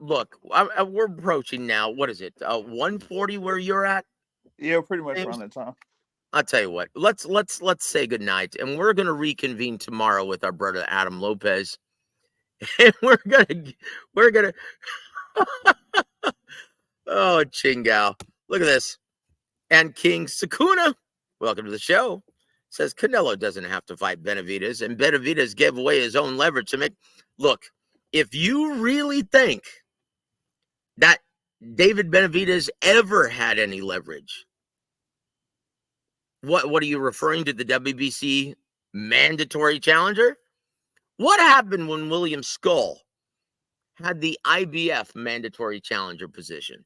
Look, we're approaching now. What is it? 140 where you're at? Yeah, pretty much James? around that time. I'll tell you what. Let's say goodnight, and we're gonna reconvene tomorrow with our brother Adam Lopez, and we're gonna. Oh, Chingao! Look at this. And King Sakuna, welcome to the show. Says Canelo doesn't have to fight Benavidez, and Benavidez gave away his own leverage to make. Look, if you really think that David Benavidez ever had any leverage, what are you referring to? The WBC mandatory challenger? What happened when William Skull had the IBF mandatory challenger position?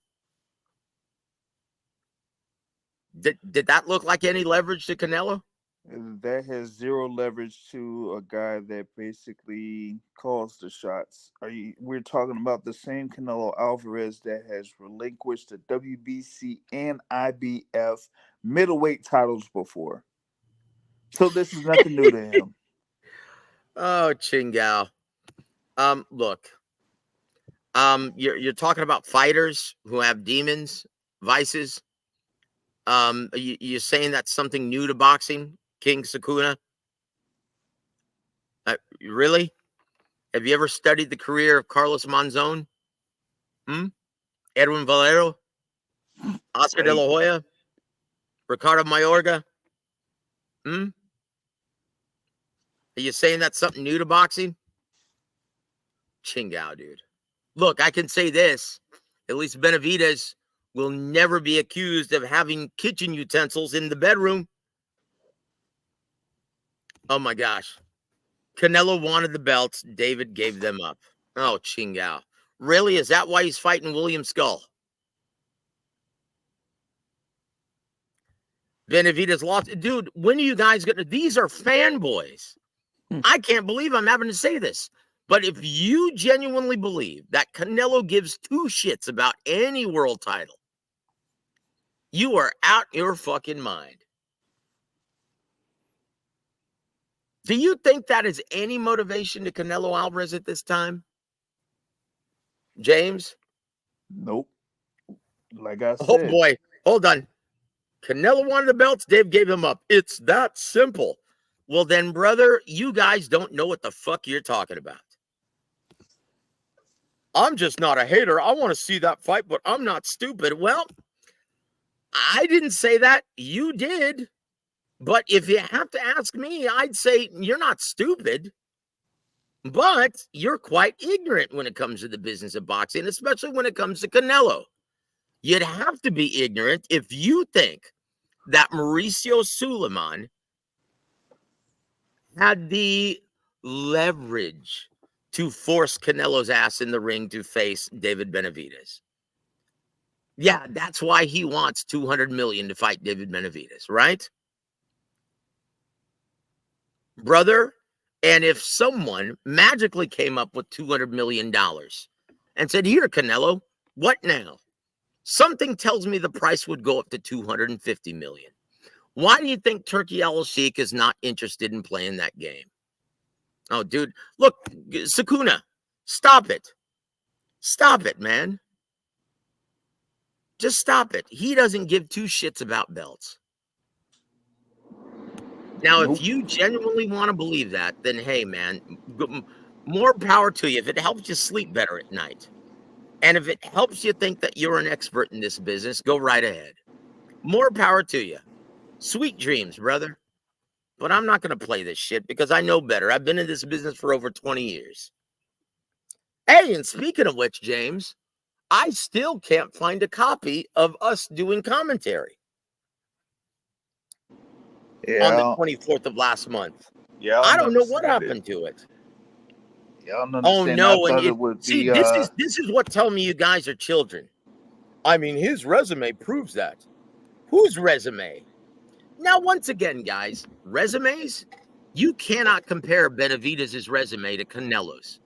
Did that look like any leverage to Canelo? That has zero leverage to a guy that basically calls the shots. We're talking about the same Canelo Alvarez that has relinquished the WBC and IBF middleweight titles before. So this is nothing new to him. Oh, Chingao. Look. You're talking about fighters who have demons, vices. You're saying that's something new to boxing, King Sakuna? Really? Have you ever studied the career of Carlos Monzon? Edwin Valero? Oscar De La Hoya? Ricardo Mayorga? Are you saying that's something new to boxing? Chingao, dude. Look, I can say this. At least Benavidez will never be accused of having kitchen utensils in the bedroom. Oh, my gosh. Canelo wanted the belts. David gave them up. Oh, Chingao. Really? Is that why he's fighting William Skull? Benavidez lost. Dude, when are you guys going to... These are fanboys. I can't believe I'm having to say this. But if you genuinely believe that Canelo gives two shits about any world title, you are out your fucking mind. Do you think that is any motivation to Canelo Alvarez at this time? James? Nope. Like I said. Oh, boy. Hold on. Canelo wanted the belts. Dave gave them up. It's that simple. Well, then, brother, you guys don't know what the fuck you're talking about. I'm just not a hater. I want to see that fight, but I'm not stupid. Well, I didn't say that. You did. But if you have to ask me, I'd say you're not stupid, but you're quite ignorant when it comes to the business of boxing, especially when it comes to Canelo. You'd have to be ignorant if you think that Mauricio Suleiman had the leverage to force Canelo's ass in the ring to face David Benavidez. Yeah, that's why he wants $200 million to fight David Benavidez, right? Brother, and if someone magically came up with $200 million and said, here, Canelo, what now? Something tells me the price would go up to $250 million. Why do you think Turkey Al-Sheikh is not interested in playing that game? Oh, dude, look, Sakuna, stop it. Stop it, man. Just stop it. He doesn't give two shits about belts. Now, if you genuinely want to believe that, then hey, man, more power to you. If it helps you sleep better at night, and if it helps you think that you're an expert in this business, go right ahead. More power to you. Sweet dreams, brother. But I'm not going to play this shit because I know better. I've been in this business for over 20 years. Hey, and speaking of which, James, I still can't find a copy of us doing commentary. Yeah. On the 24th of last month. Yeah. I don't know what happened to it. Yeah, I don't oh, understand. no. I And it would see, be, this is what telling me you guys are children. I mean, his resume proves that. Whose resume? Now, once again, guys, resumes, you cannot compare Benavidez's resume to Canelo's.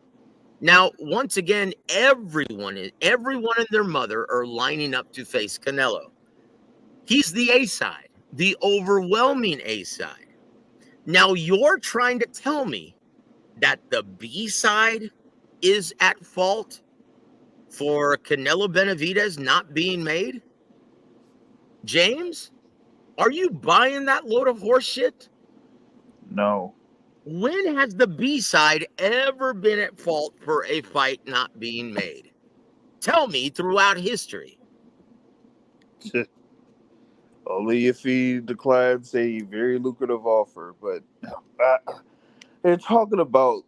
Now, once again, everyone and their mother are lining up to face Canelo. He's the A side, the overwhelming A side. Now you're trying to tell me that the B side is at fault for Canelo Benavidez not being made? James, are you buying that load of horse shit? No. When has the B side ever been at fault for a fight not being made? Tell me throughout history. Only if he declines a very lucrative offer. But they're talking about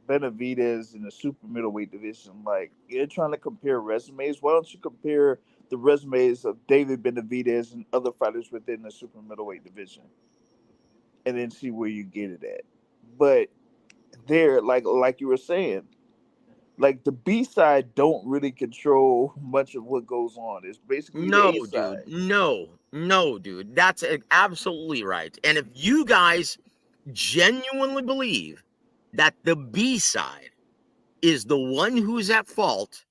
Benavidez in the super middleweight division. Like, you're trying to compare resumes. Why don't you compare the resumes of David Benavidez and other fighters within the super middleweight division, and then see where you get it at? But there, like you were saying, like the B side don't really control much of what goes on. It's basically the A No, side. dude. No, dude. That's absolutely right. And if you guys genuinely believe that the B side is the one who's at fault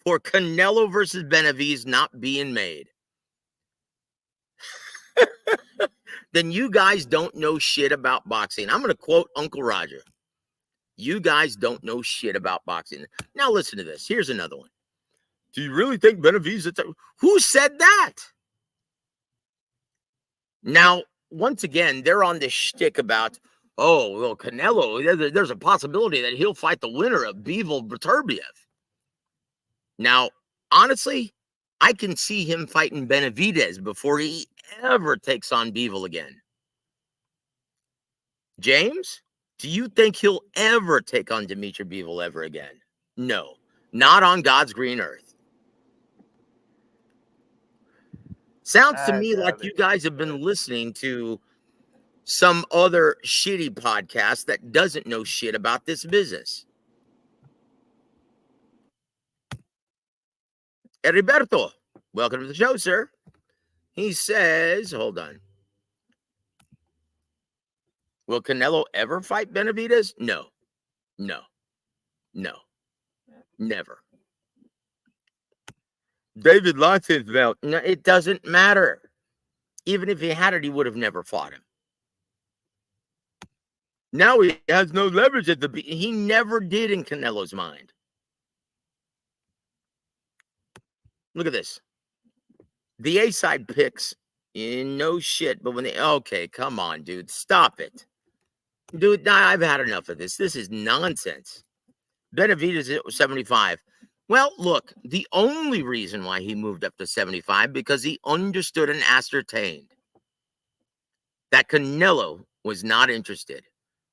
for Canelo versus Benavidez not being made, then you guys don't know shit about boxing. I'm going to quote Uncle Roger. You guys don't know shit about boxing. Now listen to this. Here's another one. Do you really think Benavidez? Who said that? Now, once again, they're on this shtick about, oh, well, Canelo, there's a possibility that he'll fight the winner of Bivol Beterbiev. Now, honestly, I can see him fighting Benavidez before he ever takes on Bivol again. James, do you think he'll ever take on Dimitri Bivol ever again? No, not on God's green earth. Sounds to me like you guys have been listening to some other shitty podcast that doesn't know shit about this business. Heriberto, welcome to the show, sir. He says, hold on. Will Canelo ever fight Benavidez? No, never. David lost his belt. No, it doesn't matter. Even if he had it, he would have never fought him. Now he has no leverage at the he never did in Canelo's mind. Look at this. The A side picks in no shit, but when they okay, come on, dude, stop it. Dude, I've had enough of this. This is nonsense. Benavidez at 75. Well, look, the only reason why he moved up to 75 because he understood and ascertained that Canelo was not interested.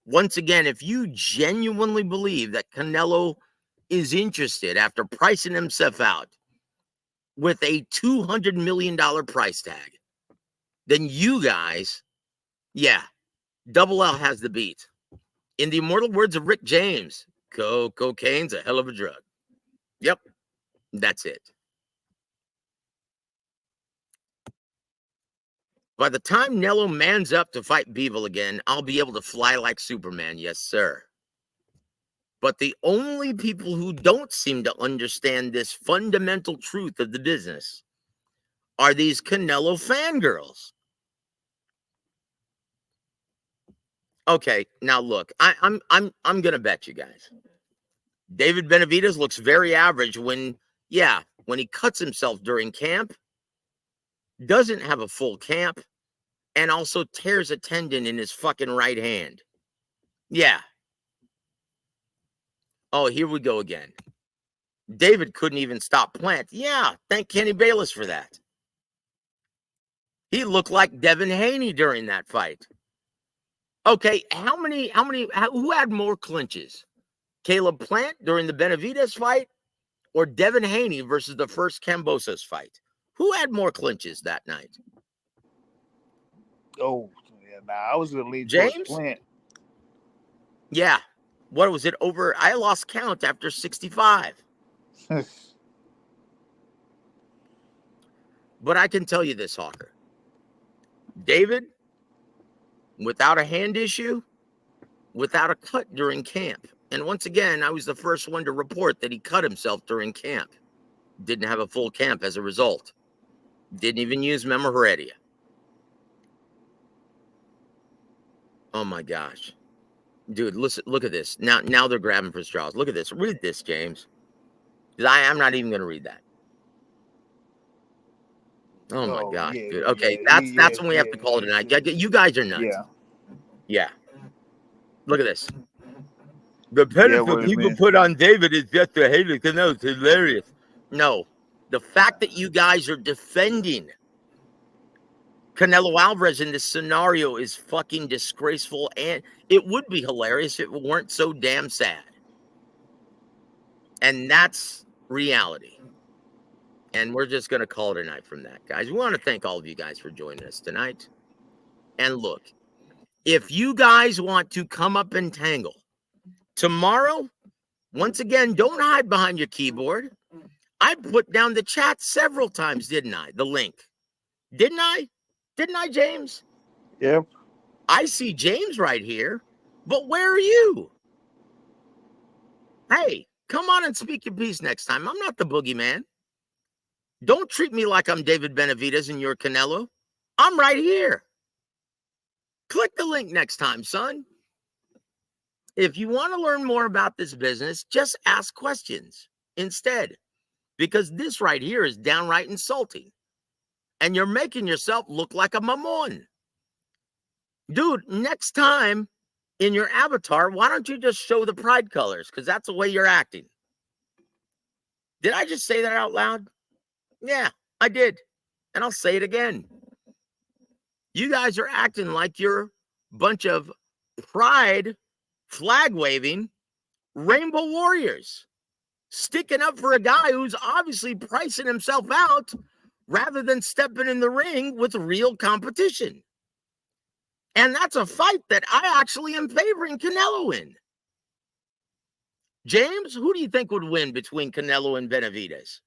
Once again, if you genuinely believe that Canelo is interested after pricing himself out with a $200 million price tag, then you guys, yeah, W.A.W has the beat. In the immortal words of Rick James, cocaine's a hell of a drug. Yep, that's it. By the time Nello mans up to fight Bivol again, I'll be able to fly like Superman. Yes, sir. But the only people who don't seem to understand this fundamental truth of the business are these Canelo fangirls. Okay, now look, I'm gonna bet you guys. David Benavidez looks very average when he cuts himself during camp, doesn't have a full camp, and also tears a tendon in his fucking right hand. Yeah. Oh, here we go again. David couldn't even stop Plant. Yeah, thank Kenny Bayless for that. He looked like Devin Haney during that fight. Okay, who had more clinches? Caleb Plant during the Benavidez fight or Devin Haney versus the first Kambosos fight? Who had more clinches that night? Oh, yeah, I was going to lean James? towards Plant. Yeah. What was it over? I lost count after 65. But I can tell you this, Hawker. David, without a hand issue, without a cut during camp. And once again, I was the first one to report that he cut himself during camp. Didn't have a full camp as a result. Didn't even use Memo Heredia. Oh my gosh. Dude, listen, look at this. Now they're grabbing for straws. Look at this. Read this, James. I'm not even going to read that. Oh my gosh, yeah, dude. Okay, yeah, that's when we have to call it a night. You guys are nuts. Yeah. Look at this. The pedestal people put on David is just a hater. No, it's hilarious. No, the fact that you guys are defending Canelo Alvarez in this scenario is fucking disgraceful, and it would be hilarious if it weren't so damn sad. And that's reality. And we're just going to call it a night from that, guys. We want to thank all of you guys for joining us tonight. And look, if you guys want to come up and tangle tomorrow, once again, don't hide behind your keyboard. I put down the chat several times, didn't I? The link. Didn't I? Didn't I, James? Yep. I see James right here, but where are you? Hey, come on and speak your piece next time. I'm not the boogeyman. Don't treat me like I'm David Benavidez and you're Canelo. I'm right here. Click the link next time, son. If you want to learn more about this business, just ask questions instead, because this right here is downright insulting. And you're making yourself look like a mamon. Dude, next time in your avatar, why don't you just show the pride colors? Because that's the way you're acting. Did I just say that out loud? Yeah, I did. And I'll say it again. You guys are acting like you're a bunch of pride, flag-waving, rainbow warriors, sticking up for a guy who's obviously pricing himself out rather than stepping in the ring with real competition. And that's a fight that I actually am favoring Canelo in. James, who do you think would win between Canelo and Benavidez?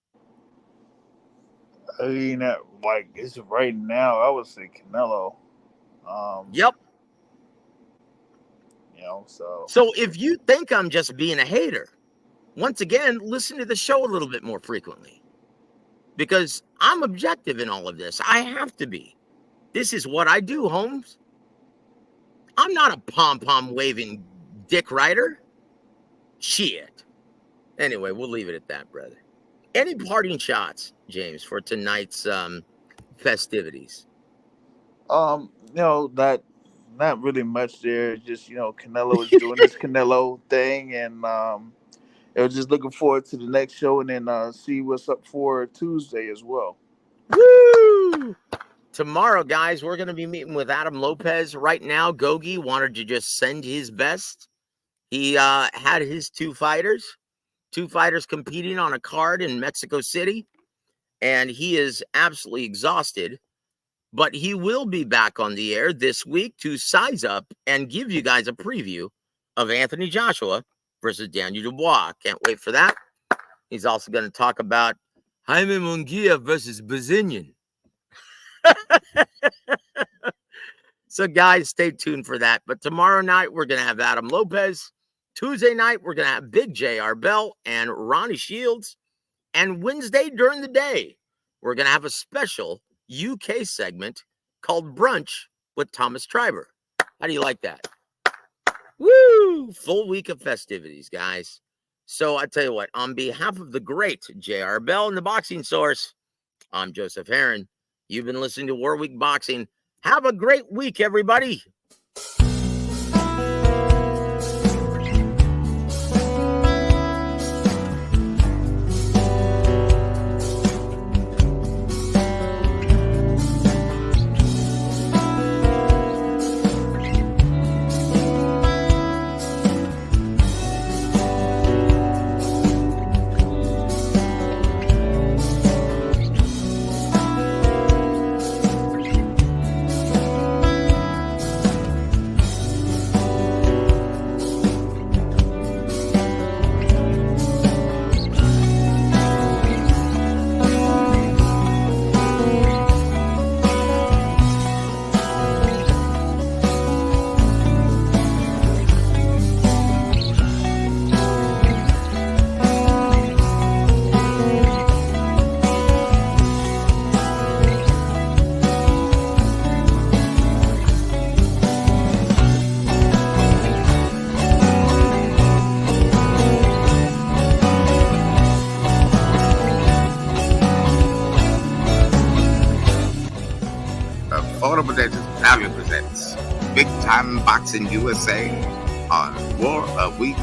I mean, it's right now, I would say Canelo. Yep. So if you think I'm just being a hater, once again, listen to the show a little bit more frequently. Because I'm objective in all of this. I have to be. This is what I do, Holmes. I'm not a pom-pom waving dick rider. Shit. Anyway, we'll leave it at that, brother. Any parting shots, James, for tonight's festivities? Not really much there. Just, Canelo is doing this Canelo thing, and I was just looking forward to the next show, and then see what's up for Tuesday as well. Woo! Tomorrow, guys, we're going to be meeting with Adam Lopez. Right now, Gogi wanted to just send his best. He had his two fighters competing on a card in Mexico City, and he is absolutely exhausted. But he will be back on the air this week to size up and give you guys a preview of Anthony Joshua versus Daniel Dubois. Can't wait for that. He's also going to talk about Jaime Munguia versus Bazinian. So, guys, stay tuned for that. But tomorrow night, we're going to have Adam Lopez. Tuesday night, we're going to have Big J.R. Bell and Ronnie Shields. And Wednesday during the day, we're going to have a special UK segment called Brunch with Thomas Triber. How do you like that? Woo! Full week of festivities, guys. So I tell you what, on behalf of the great J.R. Bell and the Boxing Source, I'm Joseph Herron. You've been listening to War Week Boxing. Have a great week, everybody. Affordable Value presents Big Time Boxing USA on War of Week